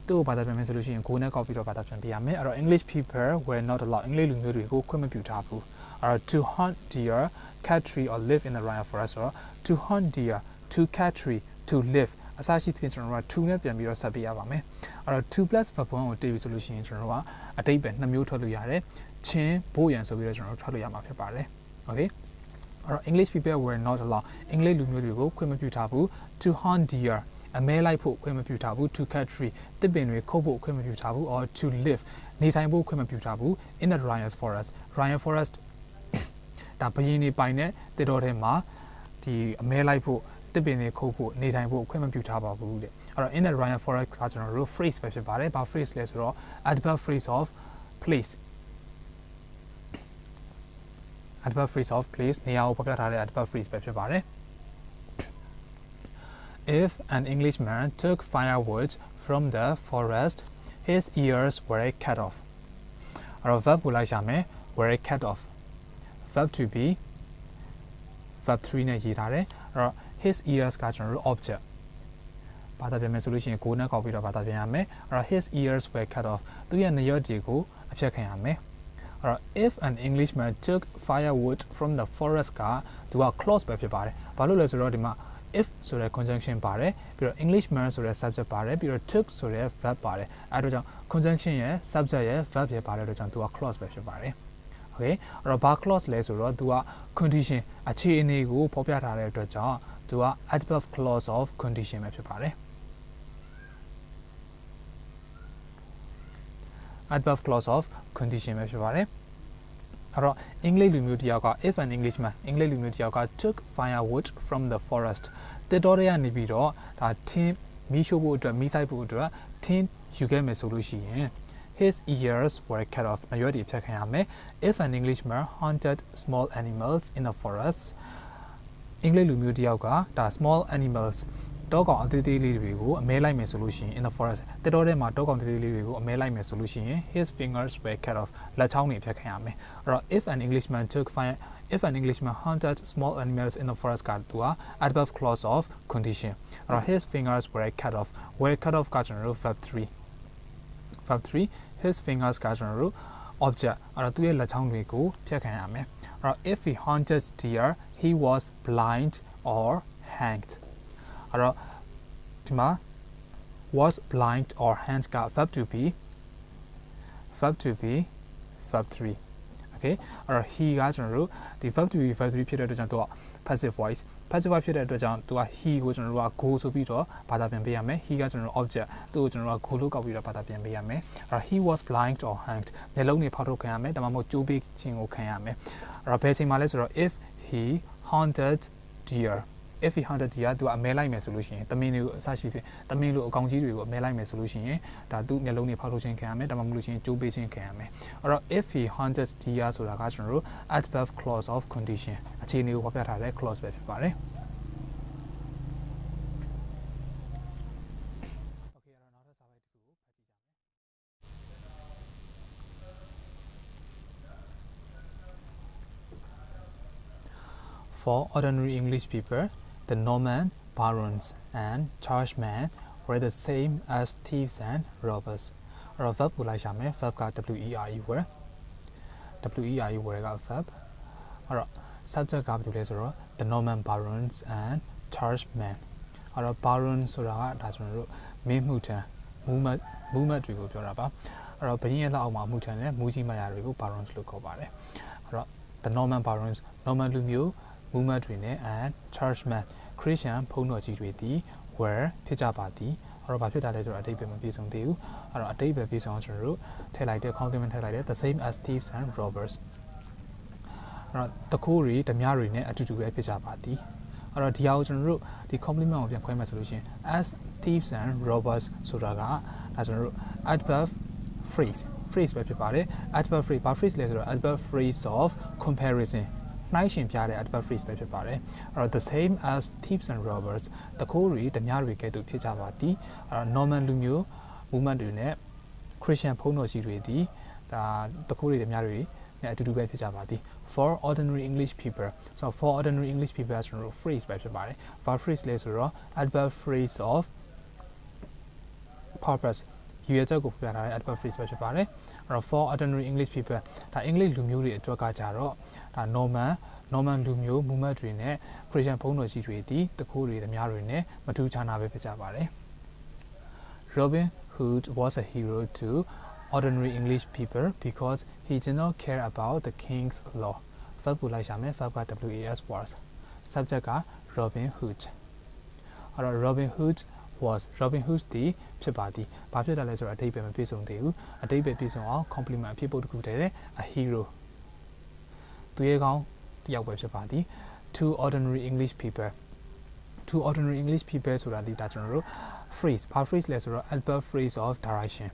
သူ့ကိုဘာသာပြန်မယ်ဆိုလို့ရှိရင် go နဲ့ copy တော့ဘာသာပြန်ပြရမယ်အဲ့တော့ English people were not allowed အင်္ဂလိပ်လူမျိုးတွေကိုခွင့်မပြုထားဘူးအဲ့တော့ to hunt deer, cut tree or live in the royal forest ဆိုတော့ to hunt deer, to cut tree, to live အစရှိသဖြင့်ကျွန်တော်တို့က to နဲ့ပြန်ပြီးတော့ဆက်ပြရပါမယ်အဲ့တော့ 2 plus verb 1ကိုတည်ပြီဆိုလို့ရှိရင်ကျွန်တော်တို့ကအတိတ်ပဲ2မျိုးထွက်လို့ရတယ်ချင်းဘို့ရန်ဆိုပြီးတော့ကျွန်တော်တို့ထွက်လို့ရမှာဖြစ်ပါတယ် okay အဲ့တော့ English people were not allowed အင်္ဂလိပ်လူမျိုးတွေကိုခွင့်မပြုထားဘူး to hunt deer အမဲလိုက်ဖို့ခွင့်မပြုထားဘူး to cut tree တစ်ပင်တွေခုတ်ဖို့ခွင့်မပြုထားဘူး or to live နေထိုင်ဖို့ခွင့်မပြုထားဘူး in the royal forest ဒါဘယင်းနေပိုင်တဲ့တစ်တော်ထဲမှာဒီအမဲလိုက်ဖို့တစ်ပင်တွေခုတ်ဖို့နေထိုင်ဖို့ခွင့်မပြုထားပါဘူးတဲ့အဲ့တော့ in the royal forest ကကျွန်တော်တို့ phrase ပဲဖြစ်ပါတယ်ဘာ phrase လဲဆိုတော့ adverb phrase of place adverb phrase of place နေရာကိုဖော်ပြထားတဲ့ adverb phrase ပဲဖြစ်ပါတယ် If an Englishman took firewood from the forest, his ears were cut off. အဲ့တော့ verb ကိုလိုက်ရမယ် were cut off. Verb to be verb 3နဲ့ရေးထားတယ်အဲ့တော့ his ears ကကျွန်တော်တို့ object ဘာသာပြန်မယ်ဆိုလို့ရှိရင် go နဲ့ copy တော့ဘာသာပြန်ရမယ်အဲ့တော့ his ears were cut off သူရဲ့နားရွက်တွေကိုအဖြတ်ခံရမယ်အဲ့တော့ if an Englishman took firewood from the forest ကသူက clause ပဲဖြစ်ပါတယ်ဘာလို့လဲဆိုတော့ဒီမှာ if ဆိုတဲ့ conjunction ပါတယ်ပြီးတော့ Englishman ဆိုတဲ့ subject ပါတယ်ပြီးတော့ took ဆိုတဲ့ verb ပါတယ်အဲ့တော့ကြောင့် conjunction ရဲ့ subject ရဲ့ verb ရဲ့ပါတယ်တော့ကြောင့်သူက clause ပဲဖြစ်ပါတယ် okay အဲ့တော့ဘာ clause လဲဆိုတော့သူက condition အခြေအနေကိုဖော်ပြထားတဲ့အတွက်ကြောင့်သူက adverb clause of condition ပဲဖြစ်ပါတယ် adverb clause of condition ပဲဖြစ်ပါတယ်အဲ့တော့ English လူမျိုးတယောက်က if an Englishman English လူမျိုးတယောက်က took firewood from the forest တစ်တော်ထဲကနေပြီးတော့ဒါထင်းမီးရှို့ဖို့အတွက်မီးစိုက်ဖို့အတွက်ထင်းယူခဲ့မယ်ဆိုလို့ရှိရင် his ears were cut off နားရွက်တွေဖြတ်ခံရမယ် if an Englishman hunted small animals in the forest English လူမျိုးတယောက်ကဒါ small animals တောကောင်အသေးသေးလေးတွေကိုအမဲလိုက်မယ်ဆိုလို့ရှိရင် in the forest တစ်တော်ထဲမှာတောကောင်သေးသေးလေးတွေကိုအမဲလိုက်မယ်ဆိုလို့ရှိရင် his fingers were cut off လက်ချောင်းတွေဖြတ်ခံရမယ်အဲ့တော့ if an Englishman hunted small animals in the forest ကသူက adverb clause of condition အဲ့တော့ his fingers were cut off were cut off ကကျွန်တော်တို့ verb 3 his fingers ကကျွန်တော်တို့ object အဲ့တော့သူရဲ့လက်ချောင်းတွေကိုဖြတ်ခံရမယ်အဲ့တော့ if he hunted deer he was blind or hanged အဲ့တော့ဒီမှာ was blind or hanged က verb to be verb 3 okay အဲ့တော့ he ကကျွန်တော်တို့ဒီ verb to be verb 3ဖြစ်တဲ့အတွက်ကြောင့်သူက passive voice ဖြစ်တဲ့အတွက်ကြောင့်သူက he ကိုကျွန်တော်တို့က go ဆိုပြီးတော့ဘာသာပြန်ပေးရမယ် he ကကျွန်တော်တို့ object သူ့ကိုကျွန်တော်တို့က go လို့ကောက်ပြီးတော့ဘာသာပြန်ပေးရမယ်အဲ့တော့ he was blind or hanged မျက်လုံးတွေဖောက်ထုတ်ခံရမယ်ဒါမှမဟုတ်ကြိုးပေးခြင်းကိုခံရမယ်အဲ့တော့ဘယ်ချိန်မှာလဲဆိုတော့ if he hunted deer if he hunted deer သူကအမဲလိုက်မယ်ဆိုလို့ရှိရင်သမင်းတွေကိုအစရှိဖြစ်သမင်းလို့အကောင်ကြီးတွေကိုအမဲလိုက်မယ်ဆိုလို့ရှိရင်ဒါသူ့မျက်လုံးတွေဖောက်ထုတ်ခြင်းခံရမယ်ဒါမှမဟုတ်လို့ရှိရင်ကြိုးပေးခြင်းခံရမယ်အဲ့တော့ if he hunted deer ဆိုတာကကျွန်တော်တို့ adverb clause of condition အခြေအနေကိုဖော်ပြထားတဲ့ clause ပဲဖြစ်ပါတယ် For ordinary English people, the Norman barons and chargemen were the same as thieves and robbers. Or verb ကိုလိုက်ရှာမယ် verb က WERE were WERE were က verb အဲ့တော့ subject ကဘာလို့လဲဆိုတော့ the Norman barons and chargemen အဲ့တော့ baron ဆိုတာကဒါကျွန်တော်တို့မင်းမှုထမ်းမူးမတ်တွေကိုပြောတာပါအဲ့တော့ဘရင်ရဲ့လက်အောက်မှာမှုထမ်းတဲ့မူးကြီးမယာတွေကို barons လို့ခေါ်ပါတယ်အဲ့တော့ the Norman barons Norman လူမျိုးမူးမတ်တွေနဲ့ and chargemen Christian ဘုန်းတော်ကြီးတွေသည် were ဖြစ်ကြပါသည်အဲ့တော့ဘာဖြစ်တာလဲဆိုတော့အတိတ်ပဲမပြည့်စုံသေးဘူးအဲ့တော့အတိတ်ပဲပြည့်စုံအောင်ကျွန်တော်တို့ထည့်လိုက်တဲ့ complement ထည့်လိုက်တဲ့ the same as thieves and robbers အဲ့တော့တခိုးတွေဓမြတွေနဲ့အတူတူပဲဖြစ်ကြပါသည်အဲ့တော့ဒီဟာကိုကျွန်တော်တို့ဒီ complement ကိုပြန်ခွဲမှဆိုလို့ရှိရင် as thieves and robbers ဆိုတာကဒါကျွန်တော်တို့ adverb phrase ပဲဖြစ်ပါတယ် adverb phrase ဘာ phrase လဲဆိုတော့ adverb phrase of comparison နှိုင်းယှဉ်ပြတဲ့ adverb phrase ပဲဖြစ်ပါတယ်အဲ့တော့ the same as thieves and robbers တခိုးတွေဓမြတွေကဲ့သို့ဖြစ်ကြပါသည်အဲ့တော့ Norman လူမျိုး movement တွေနဲ့ Christian ဘုန်းတော်ကြီးတွေသည်ဒါတခိုးတွေဓမြတွေနဲ့အတူတူပဲဖြစ်ကြပါသည် for ordinary English people so for ordinary English people ဆိုတော့ phrase ပဲဖြစ်ပါတယ် for phrase လဲဆိုတော့ adverb phrase of purpose ရည်ရွယ်ချက်ကိုပြထားတဲ့ adverb phrase ပဲဖြစ်ပါတယ်အဲ့တော့ for ordinary English people ဒါ English လူမျိုးတွေအတွက်ကကြတော့ဒါ Norman လူမျိုး movement တွေနဲ့ Christian ဘုန်းတော်ကြီးတွေသည်တခိုးတွေဓမြတွေနဲ့မထူးခြားနာပဲဖြစ်ကြပါတယ် Robin Hood was a hero to ordinary English people because he did not care about the king's law. Verb ကိုလိုက်ရှာမယ် verb က WAS was. Subject က Robin Hood. အဲ့တော့ Robin Hood was Robin Hood ဒီဖြစ်ပါသည်။ဘာဖြစ်တာလဲဆိုတော့အဓိပ္ပာယ်မပြည့်စုံသေးဘူး။အဓိပ္ပာယ်ပြည့်စုံအောင် complement ဖြစ်ဖို့တခုတည်းတဲ့ a hero. သူရဲ့ကောင်းတယောက်ပဲဖြစ်ပါသည်။ To ordinary English people. To ordinary English people ဆိုတာဒီဒါကျွန်တော်တို့ phrase ဘာ phrase လဲဆိုတော့ adverb phrase of direction.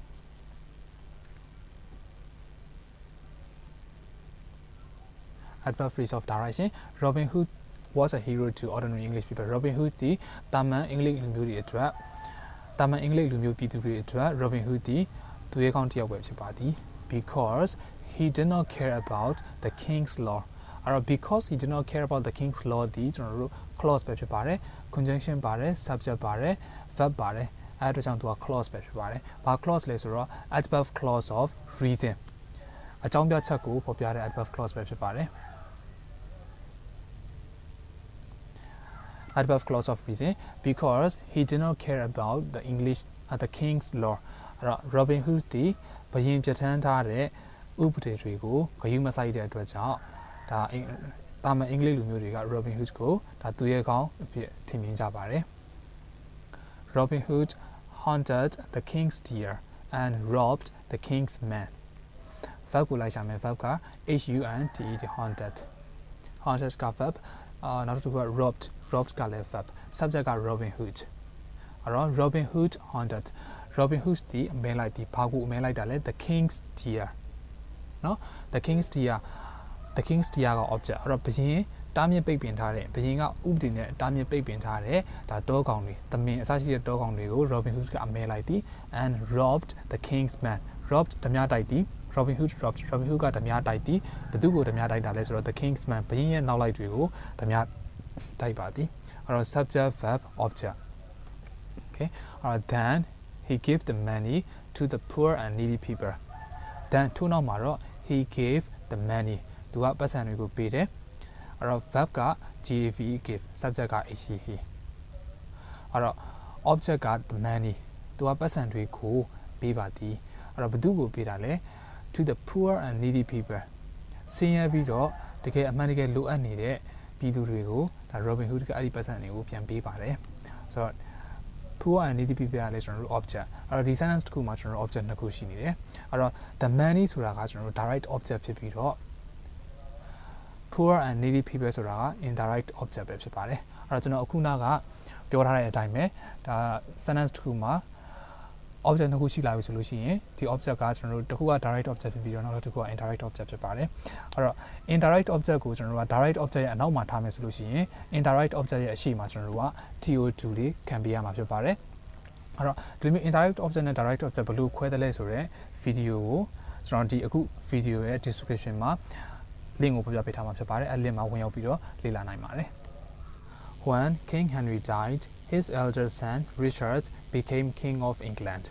Adverb phrase of direction Robin Hood was a hero to ordinary English people Robin Hood ဒီတာမန်အင်္ဂလိပ်လူမျိုးတွေအတွက်တာမန်အင်္ဂလိပ်လူမျိုးပြည်သူတွေအတွက် Robin Hood ဒီသူရဲ့ကောင်းတစ်ယောက်ပဲဖြစ်ပါသည် because he did not care about the king's law အဲ့တော့ because he did not care about the king's law ဒီကျွန်တော်တို့ clause ပဲဖြစ်ပါတယ် conjunction ပါတယ် subject ပါတယ် verb ပါတယ်အဲ့ဒါကြောင့်သူက clause ပဲဖြစ်ပါတယ်ဘာ clause လဲဆိုတော့ adverb clause of reason အကြောင်းပြချက်ကိုဖော်ပြတဲ့ adverb clause ပဲဖြစ်ပါတယ်adverb clause of reason because he did not care about the English the king's law အဲ့တော့ Robin Hood ဒီဘရင်ပြဋ္ဌာန်းထားတဲ့ဥပဒေတွေကိုဂရုမစိုက်တဲ့အတွက်ကြောင့်ဒါတာမန်အင်္ဂလိပ်လူမျိုးတွေက Robin Hood ကိုဒါသူရဲ့ကောင်းအဖြစ်ထင်မြင်ကြပါတယ် Robin Hood hunted the king's deer and robbed the king's men verb ကိုလိုက်ရှာမယ် verb က HUNTED hunted က verb နောက်တစ်ခုက robbed ကလည်း verb subject က Robin Hood အဲ့တော့ Robin Hood hunted Robin Hood ဒီအမဲလိုက်ဒီဘာကိုအမဲလိုက်တာလဲ the king's deer နော် the king's deer က object အဲ့တော့ဘရင်တားမြစ်ပိတ်ပင်ထားတဲ့ဘရင်ကဥပဒေနဲ့တားမြစ်ပိတ်ပင်ထားတဲ့ဒါတောကောင်တွေသမင်အစရှိတဲ့တောကောင်တွေကို Robin Hood ကအမဲလိုက်သည် and robbed the king's man robbed ဓမြတိုက်သည်Robin Hoodကဓမြတိုက်သည်ဘသူကိုဓမြတိုက်တာလဲဆိုတော့ the king's man ဘရင်ရဲ့နောက်လိုက်တွေကိုဓမြတိုက်ပါသည်အဲ့တော့ subject verb object okay then he gave the money to the poor and needy people then ထို့နောက်မှာတော့ he gave the money သူကပတ်စံတွေကိုပေးတယ်အဲ့တော့ verb က give subject က he အဲ့တော့ object က the money သူကပတ်စံတွေကိုပေးပါသည်အဲ့တော့ဘသူကိုပေးတာလဲto the poor and needy people ဆင်းရဲပြီးတော့တကယ်အမှန်တကယ်လိုအပ်နေတဲ့ပြည်သူတွေကိုဒါ Robin Hood ကအဲ့ဒီပတ်စံတွေကိုပြန်ပေးပါတယ်ဆိုတော့ poor and needy people ကလည်းကျွန်တော်တို့ object အဲ့တော့ဒီ sentence တစ်ခုမှာကျွန်တော်တို့ object နှစ်ခုရှိနေတယ်အဲ့တော့ the money ဆိုတာကကျွန်တော်တို့ direct object ဖြစ်ပြီးတော့ poor and needy people ဆိုတာက indirect object ပဲဖြစ်ပါတယ်အဲ့တော့ကျွန်တော်အခုနကပြောထားတဲ့အတိုင်းပဲဒါ sentence တစ်ခုမှာobject နှစ်ခုရှိလာပြီဆိုလို့ရှိရင်ဒီ object ကကျွန်တော်တို့တစ်ခုက direct object ဖြစ်ပြီးတော့နောက်တစ်ခုက indirect object ဖြစ်ပါတယ်အဲ့တော့ indirect object ကိုကျွန်တော်တို့က direct object ရဲ့အနောက်မှာထားမယ်ဆိုလို့ရှိရင် indirect object ရဲ့အရှေ့မှာကျွန်တော်တို့က to2 လေးခံပေးရမှာဖြစ်ပါတယ်အဲ့တော့ဒီလိုမျိုး indirect object နဲ့ direct object ဘယ်လိုခွဲတယ်လဲဆိုတော့ video ကိုကျွန်တော်ဒီအခု video ရဲ့ description မှာ link ကိုဖော်ပြပေးထားမှာဖြစ်ပါတယ်အဲ့ link မှာဝင်ရောက်ပြီးတော့လေ့လာနိုင်ပါတယ် When King Henry died his elder son Richard became king of England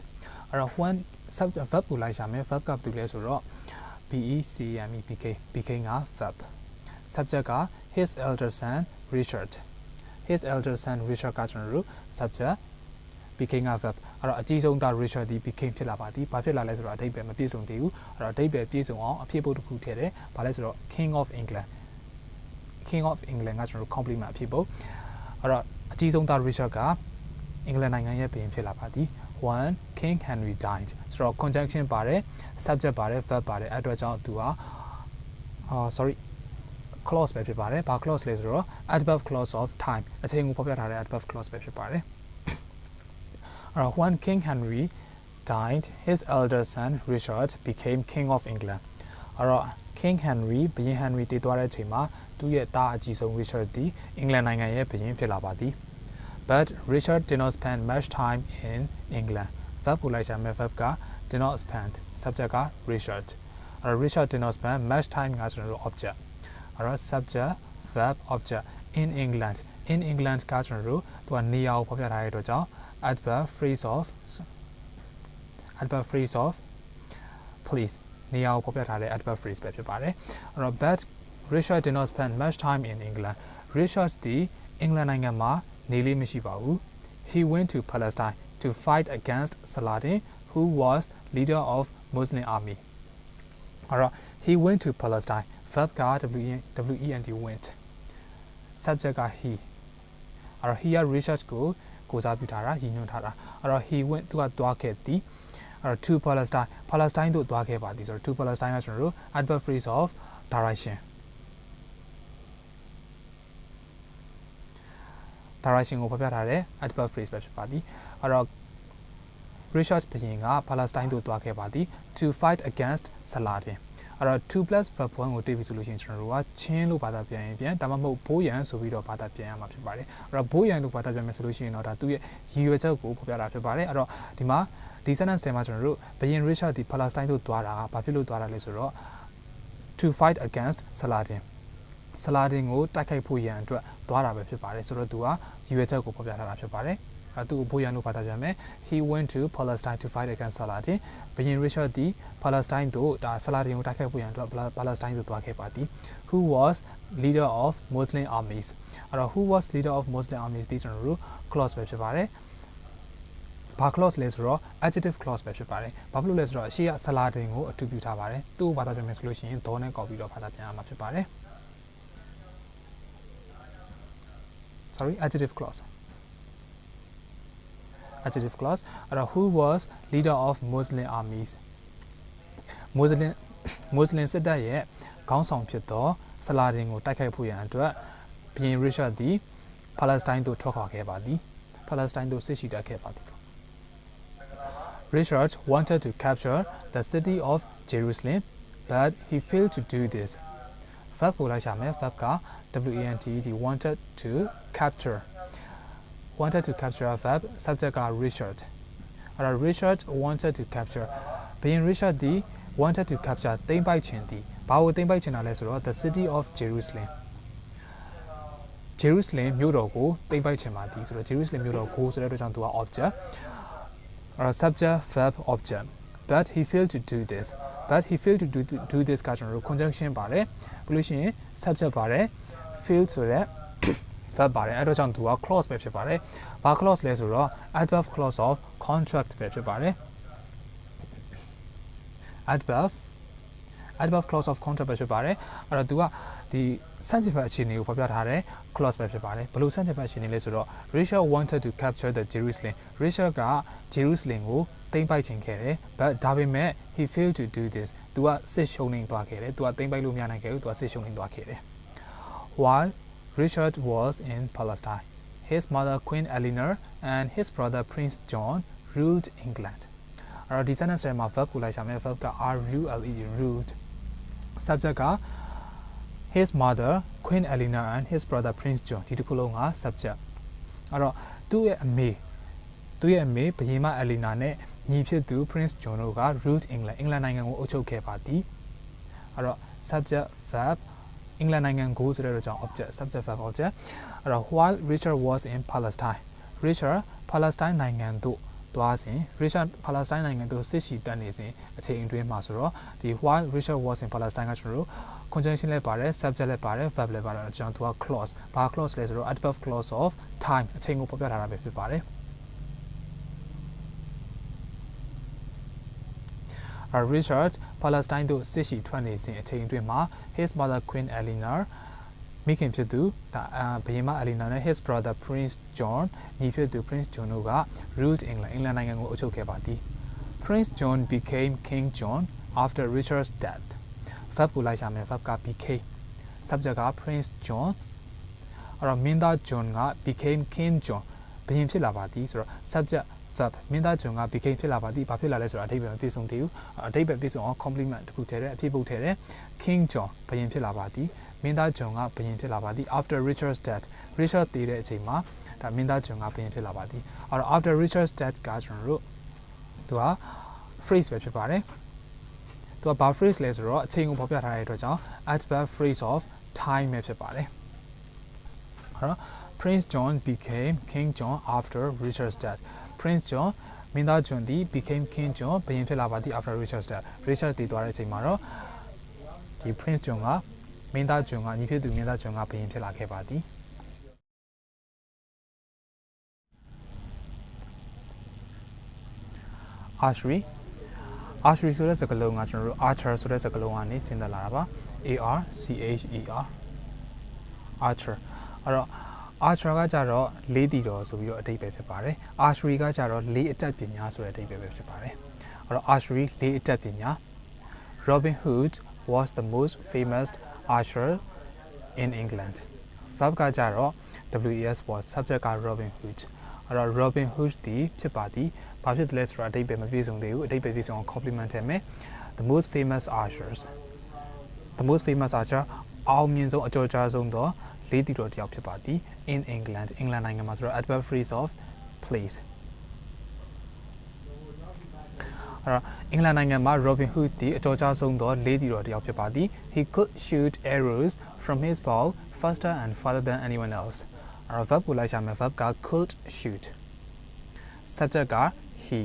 အဲ့တော့ when subject verb ကိုလိုက်ရှာမယ် verb ကဘာလဲဆိုတော့ became က verb subject က his elder son Richard his elder son Richard ကကျွန်တော်တို့ subject became က verb အဲ့တော့အကြီးဆုံးသား Richard ဒီ became ဖြစ်လာပါသည်ဘာဖြစ်လာလဲဆိုတော့အဓိပ္ပာယ်မပြည့်စုံသေးဘူးအဲ့တော့အဓိပ္ပာယ်ပြည့်စုံအောင်အဖြစ်ပုဒ်တစ်ခုထည့်တယ်ဘာလဲဆိုတော့ king of England ကကျွန်တော်တို့ complement အဖြစ်ပုဒ်အဲ့တော့အကြီးဆုံးသား Richard ကအင်္ဂလန်နိုင်ငံရဲ့ဘုရင်ဖြစ်လာပါသည် when King Henry died ဆိုတော့ conjunction ပါတယ် subject ပါတယ် verb ပါတယ်အဲ့အတွက်ကြောင့်သူကclause ပဲဖြစ်ပါတယ်ဘာ clause လဲဆိုတော့ adverb clause of time အချိန်ကိုဖော်ပြထားတဲ့ adverb clause ပဲဖြစ်ပါတယ်အဲ့တော့ when King Henry died his elder son Richard became king of England အဲ့တော့ King Henry ဘုရင် Henry တည်သွားတဲ့အချိန်မှာသူ့ရဲ့သားအကြီးဆုံး Richard ဒီအင်္ဂလန်နိုင်ငံရဲ့ဘုရင်ဖြစ်လာပါသည် but Richard did not spend much time in England verb ကိုလိုက်ရှာမယ် verb က did not spend subject က Richard အဲ့တော့ Richard did not spend much time ကကျွန်တော်တို့ object အဲ့တော့ subject verb object in England ကကျွန်တော်တို့သူကနေရာကိုဖော်ပြထားတဲ့အတွက်ကြောင့် adverb phrase of please နေရာကိုဖော်ပြထားတဲ့ adverb phrase ပဲဖြစ်ပါတယ်အဲ့တော့ but Richard did not spend much time in England Richard ဒီအင်္ဂလန်နိုင်ငံမှာနေလေးမရှိပါဘူး he went to Palestine to fight against Saladin who was leader of Muslim army အဲ့တော့ he went to Palestine verb က went went subject က he အဲ့တော့ he က Richard ကိုစားပြုထားတာရည်ညွှန်းထားတာအဲ့တော့ he went သူကသွားခဲ့သည်အဲ့တော့ to Palestine တို့သွားခဲ့ပါသည်ဆိုတော့ to Palestine ကကျွန်တော်တို့ adverb phrase of direction ကိုဖော်ပြထားတဲ့ adverb phrase ပဲဖြစ်ပါသည်အဲ့တော့ Richard ဘုရင်က Palestine တို့သွားခဲ့ပါသည် to fight against Saladin အဲ့တော့ 2 plus verb 1ကိုတွေ့ပြီဆိုလို့ရှိရင်ကျွန်တော်တို့ကချင်းလို့ဘာသာပြန်ရင်ပြန်ဒါမှမဟုတ်ဘိုးရန်ဆိုပြီးတော့ဘာသာပြန်ရမှာဖြစ်ပါတယ်အဲ့တော့ဘိုးရန်လို့ဘာသာပြန်မယ်ဆိုလို့ရှိရင်တော့ဒါသူ့ရဲ့ရည်ရွယ်ချက်ကိုဖော်ပြတာဖြစ်ပါတယ်အဲ့တော့ဒီမှာဒီ sentence ထဲမှာကျွန်တော်တို့ဘုရင် Richard ဒီ Palestine တို့သွားတာကဘာဖြစ်လို့သွားတာလဲဆိုတော့ to fight against Saladin ကိုတိုက်ခိုက်ဖို့ရန်အတွက်သွားတာပဲဖြစ်ပါတယ်ဆိုတော့သူကရည်ရွယ်ချက်ကိုဖော်ပြထားတာဖြစ်ပါတယ်သူ့ဘိုးရန်လို့ဘာသာပြန်မယ် he went to Palestine to fight against Saladin ဘုရင် Richard ဒီ Palestine တို့ဒါ Saladin ကိုတိုက်ခိုက်ဖို့ရန်အတွက် Palestine တို့သွားခဲ့ပါသည် who was leader of Muslim armies အဲ့တော့ who was leader of Muslim armies ဒီကျွန်တော်တို့ clause ပဲဖြစ်ပါတယ်ဘာ clause လဲဆိုတော့ adjective clause ပဲဖြစ်ပါတယ်ဘာဖြစ်လို့လဲဆိုတော့အရှိက Saladin ကိုအတူပြုထားပါတယ်သူ့ဘာသာပြန်မယ်ဆိုလို့ရှိရင် though နဲ့ကောက်ပြီးတော့ဘာသာပြန်ရမှာဖြစ်ပါတယ်adjective clause အဲ့တော့ who was leader of Muslim armies Muslim စစ်တပ်ရဲ့ခေါင်းဆောင်ဖြစ်သော Saladin ကိုတိုက်ခိုက်ဖို့ရန်အတွက်ဘုရင် Richard သည် Palestine သို့ထွက်ခွာခဲ့ပါသည် Palestine သို့စစ်ရှိတက်ခဲ့ပါသည် Richard wanted to capture the city of Jerusalem but he failed to do this verb ကိုလိုက်ရှာမယ် verb က wanted to capture a verb subject က Richard အဲ့တော့ Richard wanted to capture ဘုရင် Richard သည် wanted to capture သိမ်းပိုက်ခြင်းသည်ဘာကိုသိမ်းပိုက်ခြင်းတာလဲဆိုတော့ the city of Jerusalem မြို့တော်ကိုသိမ်းပိုက်ခြင်းပါသည်ဆိုတော့ Jerusalem မြို့တော်ကိုဆိုတဲ့အတွက်ကြောင့်သူက object အဲ့တော့ subject verb object but he failed to do this ကကျွန်တော်တို့ conjunction ပါတယ်ပြီးလို့ရှိရင် subject ပါတယ် failed ဆိုတဲ့ verb ပါတယ်အဲ့တော့ကြောင့်သူက clause ပဲဖြစ်ပါတယ်ဘာ clause လဲဆိုတော့ adverb clause of contract ပဲဖြစ်ပါတယ် adverb clause of contract ပဲဖြစ်ပါတယ်အဲ့တော့သူကဒီစန့်ကျင်ဘက်အခြေအနေကိုဖော်ပြထားတဲ့ clause ပဲဖြစ်ပါတယ်ဘယ်လိုစန့်ကျင်ဘက်အခြေအနေလဲဆိုတော့ Richard wanted to capture the Jerusalem Richard က Jerusalem ကိုသိမ်းပိုက်ခြင်းခဲ့တယ် but ဒါပေမဲ့ he failed to do this သူကစစ်ရှုံးနေသွားခဲ့တယ်သူကသိမ်းပိုက်လို့မရနိုင်ခဲ့ဘူးသူကစစ်ရှုံးနေသွားခဲ့တယ် while Richard was in Palestine his mother Queen Eleanor and his brother Prince John ruled England အဲ့တော့ဒီ sentence ထဲမှာ verb ကိုလိုက်ရှာမယ် verb က ruled subject က his mother Queen Eleanor and his brother Prince John ဒီတစ်ခုလုံးက subject အဲ့တော့သူ့ရဲ့အမေဘုရင်မ Eleanor နဲ့ညီဖြစ်သူ Prince John တို့က ruled England အင်္ဂလန်နိုင်ငံကိုအုပ်ချုပ်ခဲ့ပါသည်အဲ့တော့ subject verb England နိုင်ငံကိုဆိုတဲ့ကြောင့် object subject verb object အဲ့တော့ while Richard was in Palestine Richard Palestine နိုင်ငံသို့သွားစဉ် Richard Palestine နိုင်ငံသို့စစ်ရှိတက်နေစဉ်အချိန်အတွင်းမှာဆိုတော့ဒီ while Richard was in Palestine ကကျွန်တော်တို့ conjunction လည်းပါတယ် subject လည်းပါတယ် verb လည်းပါတယ်ကျွန်တော်တို့က clause ဘာ clause လဲဆိုတော့ adverb clause of time အချိန်ကိုဖော်ပြထားတာပဲဖြစ်ပါတယ်Richard Palestine သို့စစ်ရှိထွက်နေစဉ်အချိန်အတွင်းမှာ his mother Queen Eleanor မိခင်ဖြစ်သူဘုရင်မ Eleanor နဲ့ his brother Prince John ညီဖြစ်သူ Prince John တို့က ruled England အင်္ဂလန်နိုင်ငံကိုအုပ်ချုပ်ခဲ့ပါသည် Prince John became King John after Richard's death verb ကိုလိုက်ရှာမယ် verb က became subject က Prince John အဲ့တော့မင်းသား John က became King John ဘုရင်ဖြစ်လာပါသည်ဆိုတော့ subject verb မင်းသား John က became ဖြစ်လာပါသည်ဘာဖြစ်လာလဲဆိုတော့အဓိပ္ပာယ်မပြည့်စုံသေးဘူးအဓိပ္ပာယ်ပြည့်စုံအောင် complement တစ်ခုထည့်တယ်အဖြစ်ပုတ်ထည့်တယ် King John ဘုရင်ဖြစ်လာပါသည်မင်းသား John ကဘုရင်ဖြစ်လာပါသည် after Richard's death Richard တည်တဲ့အချိန်မှာဒါမင်းသား John ကဘုရင်ဖြစ်လာပါသည်အဲ့တော့ after Richard's death ကကျွန်တော်တို့သူက phrase ပဲဖြစ်ပါတယ်သူကဘာ phrase လဲဆိုတော့အချိန်ကိုဖော်ပြထားတဲ့အတွက်ကြောင့် adverb phrase of time ပဲဖြစ်ပါတယ်အဲ့တော့ Prince John became King John after Richard's death Prince John မင်းသား John သည် became King John ဘုရင်ဖြစ်လာပါသည် after Richard's death Richard တည်သွားတဲ့အချိန်မှာတော့ဒီ Prince John ကမင်းသား John ကညီဖြစ်သူမင်းသား John ကဘုရင်ဖြစ်လာခဲ့ပါသည်archery ဆိုတဲ့စကားလုံးကကျွန်တော်တို့ archer ဆိုတဲ့စကားလုံးကနေဆင်းသက်လာတာပါ ARCHER archer အဲ့တော့ archer ကကြတော့လေးတီတော်ဆိုပြီးတော့အဓိပ္ပာယ်ဖြစ်ပါတယ် archery ကကြတော့လေးအတက်ပညာဆိုတဲ့အဓိပ္ပာယ်ပဲဖြစ်ပါတယ်အဲ့တော့ archery လေးအတက်ပညာ Robin Hood was the most famous archer in England verb ကကြတော့ WES was subject က Robin Hood အဲ့တော့ Robin Hood ဒီဖြစ်ပါသည်ဘာဖြစ်တယ်လဲဆိုတာအဓိပ္ပာယ်မပြည့်စုံသေးဘူးအဓိပ္ပာယ်ပြည့်စုံအောင် complement ထည့်မယ် the most famous archer အောင်မြင်ဆုံးအကျော်ကြားဆုံးသောလေးတီတော်တစ်ယောက်ဖြစ်ပါသည် in England အင်္ဂလန်နိုင်ငံမှာဆိုတော့ adverb phrase of place အဲ့တော့အင်္ဂလန်နိုင်ငံမှာ Robin Hood ဒီအကျော်ကြားဆုံးသောလေးတီတော်တစ်ယောက်ဖြစ်ပါသည် he could shoot arrows from his bow faster and farther than anyone else အဲ့တော့ verb ကိုလိုက်ရှာမယ် verb က could shoot subject က he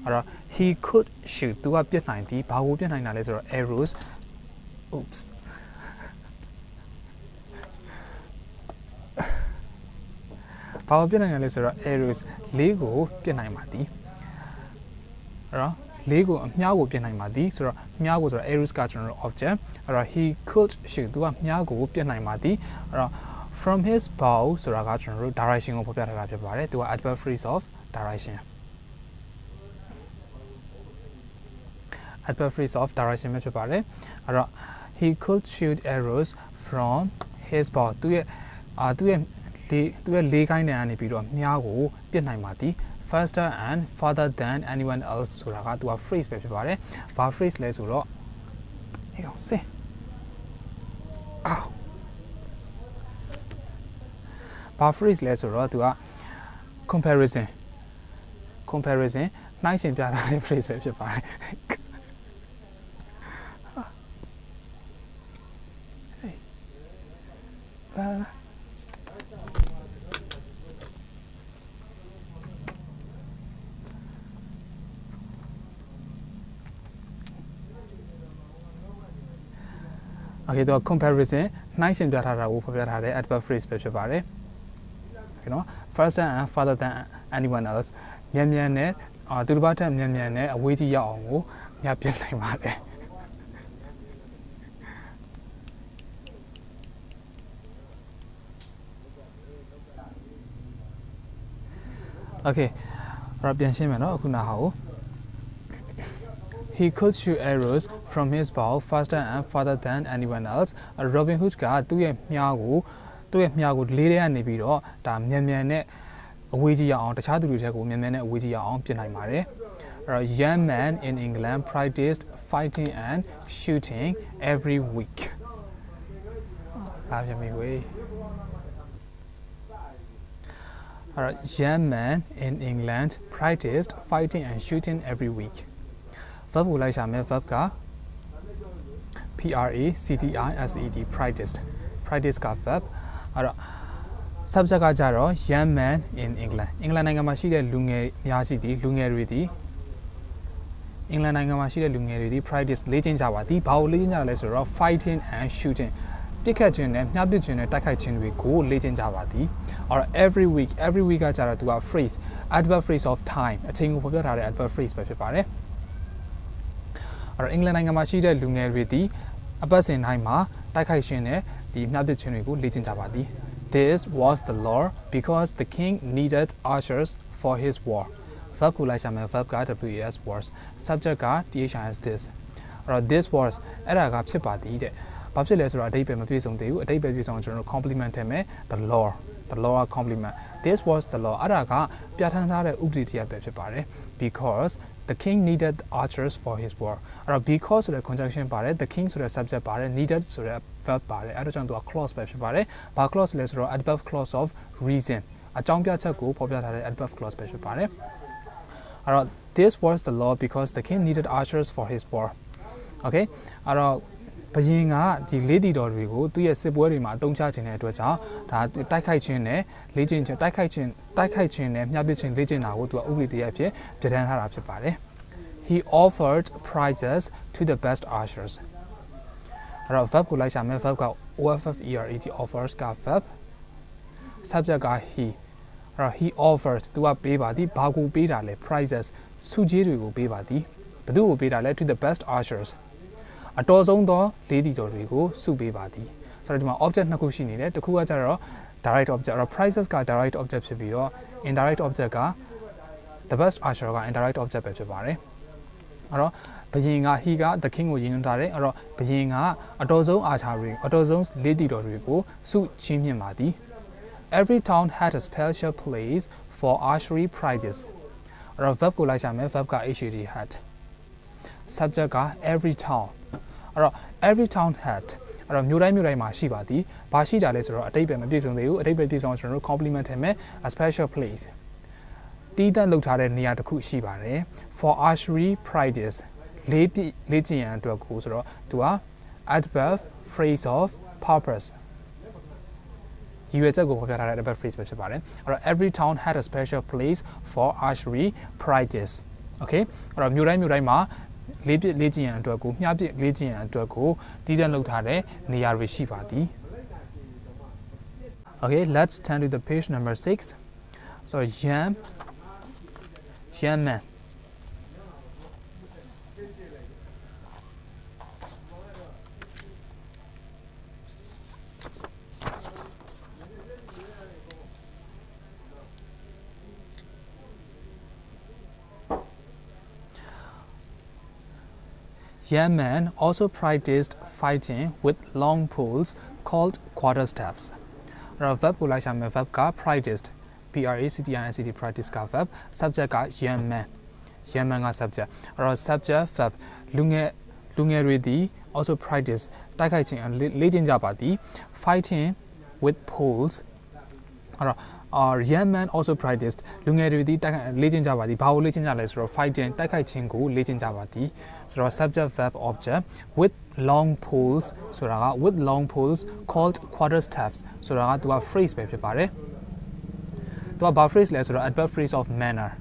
အဲ့တော့ he could shoot သူကပြစ်နိုင်သည်ဘာကိုပြစ်နိုင်တာလဲဆိုတော့ arrows oops ဘာကိုပြစ်နိုင်တာလဲဆိုတော့ arrows လေးကိုပြစ်နိုင်ပါသည်အဲ့တော့လေးကိုအမြှားကိုပြစ်နိုင်ပါသည်ဆိုတော့မြှားကိုဆိုတော့ arrows ကကျွန်တော်တို့ object အဲ့တော့ he could shoot သူကမြှားကိုပြစ်နိုင်ပါသည်အဲ့တော့ from his bow ဆိုတာကကျွန်တော်တို့ direction ကိုဖော်ပြထားတာဖြစ်ပါတယ်သူက adverb phrase of direction adverb phrase of direction ပဲဖြစ်ပါတယ်အဲ့တော့ he could shoot arrows from his bow သူရဲ့လေးကိုင်းတန်းကနေပြီးတော့မြားကိုပြစ်နိုင်ပါသည် faster and farther than anyone else ဆိုတာကသူက phrase ပဲဖြစ်ပါတယ်ဘာ phrase လဲဆိုတော့ဟေ့အောင်စင်ဘာ phrase လဲဆိုတော့သူက comparison နှိုင်းယှဉ်ပြထားတဲ့ phrase ပဲဖြစ်ပါတယ်Okay တော့ comparison နှိုင်းယှဉ်ပြထားတာကိုဖော်ပြထားတဲ့ adverb phrase ပဲဖြစ်ပါတယ်။ Okay နော် faster and farther than anyone else မြန်မြန်နဲ့သူတစ်ပါးထက်မြန်မြန်နဲ့အဝေးကြီးရောက်အောင်ကိုမြတ်ပြနိုင်ပါတယ်။ Okay အဲ့တော့ပြန်ရှင်းမယ်နော်အခုနားဟာကိုHe could shoot arrows from his bow faster and farther than anyone else. Robin Hood ကသူ့ရဲ့မြားကိုလေးထဲကနေပြီးတော့ဒါမြန်မြန်နဲ့အဝေးကြီးရောက်အောင်တခြားသူတွေထက်ကိုမြန်မြန်နဲ့အဝေးကြီးရောက်အောင်ပြင်နိုင်ပါတယ်။အဲ့တော့ young men in England practiced fighting and shooting every week. အားပြမိဝေး။အဲ့တော့ young men in England practiced fighting and shooting every week. verb ကိုလိုက်ရှာမယ် verb က practiced practice က verb အဲ့တော့ subject ကကြတော့ young man in England အင်္ဂလန်နိုင်ငံမှာရှိတဲ့လူငယ်များရှိသည်လူငယ်တွေသည်အင်္ဂလန်နိုင်ငံမှာရှိတဲ့လူငယ်တွေသည် practice လေ့ကျင့်ကြပါသည်ဘာကိုလေ့ကျင့်ကြလဲဆိုတော့ fighting and shooting တစ်ခတ်ခြင်းနဲ့မြှပ်ပစ်ခြင်းနဲ့တိုက်ခိုက်ခြင်းတွေကိုလေ့ကျင့်ကြပါသည် or every week ကကြတော့သူက phrase adverb phrase of time အချိန်ကိုဖော်ပြထားတဲ့ adverb phrase ပဲဖြစ်ပါတယ်အဲ့တော့အင်္ဂလန်နိုင်ငံမှာရှိတဲ့လူငယ်တွေသည်အပတ်စဉ်တိုင်းမှာတိုက်ခိုက်ခြင်းနဲ့ဒီမြှပ်ပစ်ခြင်းတွေကိုလေ့ကျင့်ကြပါသည် This was the law because the king needed archers for his war verb ကိုလိုက်ရှာမယ် verb က was was subject က this this အဲ့တော့ this was အဲ့ဒါကဖြစ်ပါသည်တဲ့ဘာဖြစ်လဲဆိုတော့အဓိပ္ပာယ်မပြည့်စုံသေးဘူးအဓိပ္ပာယ်ပြည့်စုံကျွန်တော် complement ထည့်မယ် the law complement this was the law အဲ့ဒါကပြဋ္ဌာန်းထားတဲ့ဥပဒေတရားပဲဖြစ်ပါတယ် because the king needed archers for his war အဲ့တော့ because ဆိုတဲ့ conjunction ပါတယ် the king ဆိုတဲ့ subject ပါတယ် needed ဆိုတဲ့ verb ပါတယ်အဲ့တော့ကျွန်တော်တို့က clause ပဲဖြစ်ပါတယ်ဘာ clause လဲဆိုတော့ adverb clause of reason အကြောင်းပြချက်ကိုဖော်ပြထားတဲ့ adverb clause ပဲဖြစ်ပါတယ်အဲ့တော့ this was the law because the king needed archers for his war okay အဲ့တော့ဘယင်ကဒီလေးတီတော်တွေကိုသူ့ရဲ့စစ်ပွဲတွေမှာအသုံးချခြင်းတဲ့အတွက်ကြောင့်ဒါတိုက်ခိုက်ခြင်းနဲ့လေ့ကျင့်ခြင်းတိုက်ခိုက်ခြင်းနဲ့မြှပ်ပစ်ခြင်းလေ့ကျင့်တာကိုသူကဥပဒေတရားဖြစ်ပြဋ္ဌာန်းထားတာဖြစ်ပါတယ် He offered prizes to the best archers အဲ့တော့ verb ကိုလိုက်ရှာမယ် verb က offert offers က verb subject က he အဲ့တော့ he offered သူကပေးပါသည်ဘာကိုပေးတာလဲ prizes ဆုကြေးတွေကိုပေးပါသည်ဘယ်သူ့ကိုပေးတာလဲ to the best archersအတော်ဆုံးသောလေးတီတော်တွေကိုစုပေးပါသည်ဆိုတော့ဒီမှာ object နှစ်ခုရှိနေတယ်တစ်ခုကကျတော့ direct object အဲ့တော့ prizes က direct object ဖြစ်ပြီးတော့ indirect object က the best archer က indirect object ပဲဖြစ်ပါတယ်အဲ့တော့ဘယင်က he က the king ကိုရည်ညွှန်းထားတယ်အဲ့တော့ဘယင်ကအတော်ဆုံး archer တွေအတော်ဆုံးလေးတီတော်တွေကိုစုချင်းမြင့်ပါသည် Every town had a special place for archery prizes အဲ့တော့ verb ကိုလိုက်ရှာမယ် verb က had subject က every town အဲ့တော့ every town had အဲ့တော့မြို့တိုင်းမှာရှိပါသည်ဘာရှိတာလဲဆိုတော့အတိတ်ပဲမပြည့်စုံသေးဘူးအတိတ်ပဲပြည့်စုံကျွန်တော်တို့ complement ထည့်မယ် a special place တီးတန့်လုပ်ထားတဲ့နေရာတစ်ခုရှိပါတယ် for archery prizes လေ့ကျင့်ရန်အတွက်ကိုဆိုတော့သူက adverb phrase of purpose ရည်ရွယ်ချက်ကိုဖော်ပြထားတဲ့ adverb phrase ပဲဖြစ်ပါတယ်အဲ့တော့ every town had a special place for archery prizes okay အဲ့တော့မြို့တိုင်းမှာလေ့ကျင့်ရန်အတွက်ကိုမြှပ်ပစ်လေ့ကျင့်ရန်အတွက်ကိုတည်တံ့လုပ်ထားတဲ့နေရာတွေရှိပါသည် Okay, let's turn to the page number 6. So young man. Young men also practiced fighting with long poles called quarterstaffs. Verb ကိုလိုက်ရှာမယ် verb က practiced practice က verb subject က young man က subject အဲ့တော့ subject verb လူငယ်တွေသည် also practice တိုက်ခိုက်ခြင်းလေ့ကျင့်ကြပါသည် fighting with poles အဲ့တော့young man also practiced လူငယ်တွေသည်လေ့ကျင့်ကြပါသည်ဘာကိုလေ့ကျင့်ကြလဲဆိုတော့ fighting တိုက်ခိုက်ခြင်းကိုလေ့ကျင့်ကြပါသည်ဆိုတော့ subject verb object with long poles ဆိုတာက with long poles called quarterstaffs ဆိုတာကသူက phrase ပဲဖြစ်ပါတယ်သူကဘာ phrase လဲဆိုတော့ adverb phrase of manner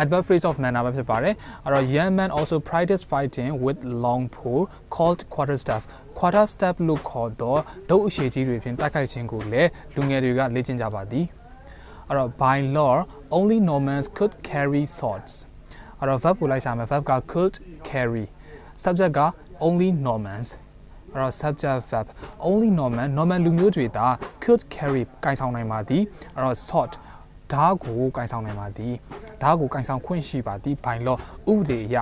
adverb phrase of manner ပဲဖြစ်ပါတယ်အဲ့တော့ young man also practice fighting with long pole called quarterstaff quarterstaff လို့ခေါ်တော့ဒုတ်အရှည်ကြီးတွေဖြင့်တိုက်ခိုက်ခြင်းကိုလည်းလူငယ်တွေကလေ့ကျင့်ကြပါသည်အဲ့တော့ by law only Normans could carry swords အဲ့တော့ verb ကိုလိုက်ရှာမယ် verb က could carry subject က only Normans အဲ့တော့ subject verb only Norman လူမျိုးတွေသာ could carry ကင်ဆောင်နိုင်ပါသည်အဲ့တော့ sword ဓာတ်ကိုကင်ဆောင်နိုင်ပါသည်ဓာတ်ကိုကင်ဆောင်ခွင့်ရှိပါသည် by law ဥပဒေအရ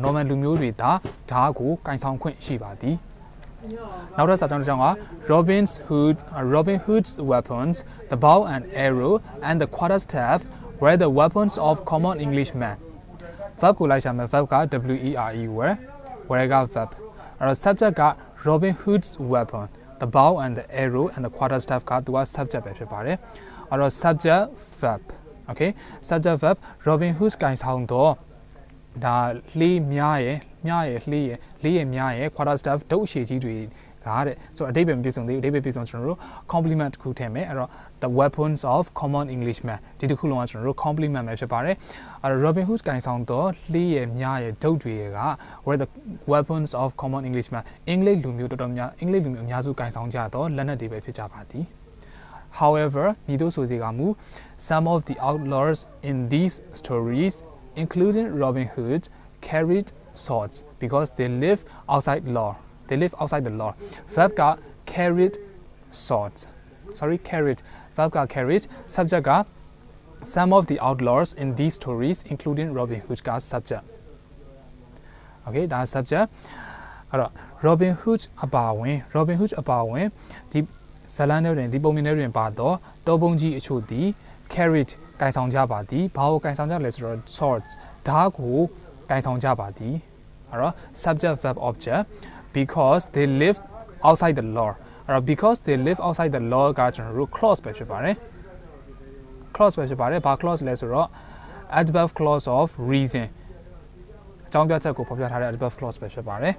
Norman လူမျိုးတွေသာဓာတ်ကိုကင်ဆောင်ခွင့်ရှိပါသည်နောက်ထပ်စာကြောင်းတစ်ကြောင်းက Robin Hood's weapons the bow and arrow and the quarterstaff were the weapons of common English men verb ကိုလိုက်ရှာမယ် verb က were က verb အဲ့တော့ subject က Robin Hood's weapon the bow and the arrow and the quarterstaff ကသူက subject ပဲဖြစ်ပါတယ်အဲ့တော့ subject verb okay subject verb Robin Hood ကင်ဆောင်တော့ ဒါလေးများရဲ့လေးရဲ့များရဲ့ quarter staff ဒုတ်အရှိကြီးတွေကတဲ့ဆိုတော့အဓိပ္ပာယ်မပြည့်စုံသေးဘူးအဓိပ္ပာယ်ပြည့်စုံကျွန်တော်တို့ complement တစ်ခုထည့်မယ်အဲ့တော့ the weapons of common Englishman ဒီတစ်ခုလုံးကကျွန်တော်တို့ complement ပဲဖြစ်ပါတယ်အဲ့တော့ Robin Hood ကင်ဆောင်တော့လေးရဲ့များရဲ့ဒုတ်တွေက where the weapons of common Englishman အင်္ဂလိပ်လူမျိုးတော်တော်များအင်္ဂလိပ်လူမျိုးအများစုကင်ဆောင်ကြတော့လက်နက်တွေပဲဖြစ်ကြပါသည် However မြည်တို့ဆိုစီကမူ some of the outlaws in these stories including Robin Hood carried swords because they live outside law they live outside the law verb got carried swords carried verb got carried subject got some of the outlaws in these stories including Robin Hood got subject okay that's subject အဲ့တော့ Robin Hood အပါဝင်ဒီဇလန်တွေဒီပုံမြင်တွေပါတော့တောပုံကြီးအချို့ဒီ carried ကင်ဆောင်ကြပါသည်ဘာကိုကင်ဆောင်ကြလဲဆိုတော့ swords ဓာတ်ကိုကင်ဆောင်ကြပါသည်အဲ့တော့ subject verb object because they live outside the law အဲ့တော့ because they live outside the law ကကျွန်တော်တို့ clause ပဲဖြစ်ပါတယ် clause ပဲဖြစ်ပါတယ်ဘာ clause လဲဆိုတော့ adverb clause of reason အကြောင်းပြချက်ကိုဖော်ပြထားတဲ့ adverb clause ပဲဖြစ်ပါတယ်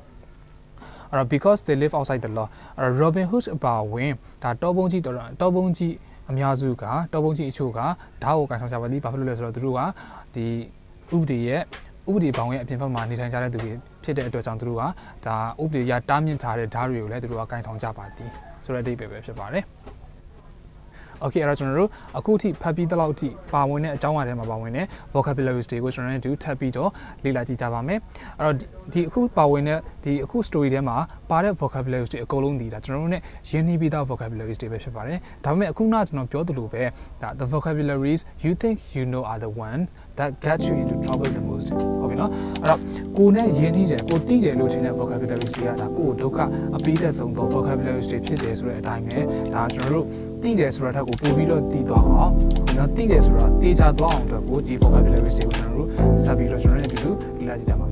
အဲ့တော့ because they live outside the law အဲ့တော့ Robin Hood အပါဝင်ဒါတောပုံကြီးအများစုကတောပုံကြီးအချို့ကဓာတ်ကိုကင်ဆောင်ကြပါသည်ဘာဖြစ်လို့လဲဆိုတော့သူတို့ကဒီဥပဒေဘောင်ရဲ့အပြင်ဘက်မှာနေထိုင်ကြတဲ့သူတွေဖြစ်တဲ့အတွက်ကြောင့်သူတို့ကဒါဥပဒေရတားမြစ်ထားတဲ့ဓာတ်တွေကိုလည်းသူတို့ကကင်ဆောင်ကြပါသည်ဆိုတဲ့အဓိပ္ပာယ်ပဲဖြစ်ပါတယ်โอเคအဲ့တော့ကျွန်တော်တို့အခုထိဖတ်ပြီးတလောက်ထိပါဝင်တဲ့အကြောင်းအရာတွေမှာပါဝင်တဲ့ vocabularies တွေကိုကျွန်တော်တို့ထပ်ပြီးတော့လေ့လာကြည့်ကြပါမယ်အဲ့တော့ဒီအခုပါဝင်တဲ့ဒီအခု story ထဲမှာပါတဲ့ vocabularies တွေအကုန်လုံးဒီဒါကျွန်တော်တို့ ਨੇ ရင်းနှီးပြီးသား vocabularies တွေပဲဖြစ်ပါတယ်ဒါပေမဲ့အခုနကျွန်တော်ပြောသလိုပဲဒါ the vocabularies you think you know are the one that gets you into trouble the most ဟုတ်ပြီနော်အဲ့တော့ကိုနဲ့ရင်းနှီးတယ်ကိုသိတယ်လို့ထင်တဲ့ vocabularies တွေကဒါကိုဒုက္ခအပိသက်ဆုံးသော vocabularies တွေဖြစ်တယ်ဆိုတဲ့အတိုင်းပဲဒါကျွန်တော်တို့သိတယ်ဆိုတဲ့ထက်ကိုပို့ပြီးတော့သိသွားအောင်နော်သိတယ်ဆိုတာသိချသွားအောင်အတွက်ကိုဒီ vocabularies တွေကိုကျွန်တော်တို့ဆက်ပြီးတော့ကျွန်တော်တို့အတူတူလေ့လာကြည့်ကြပါ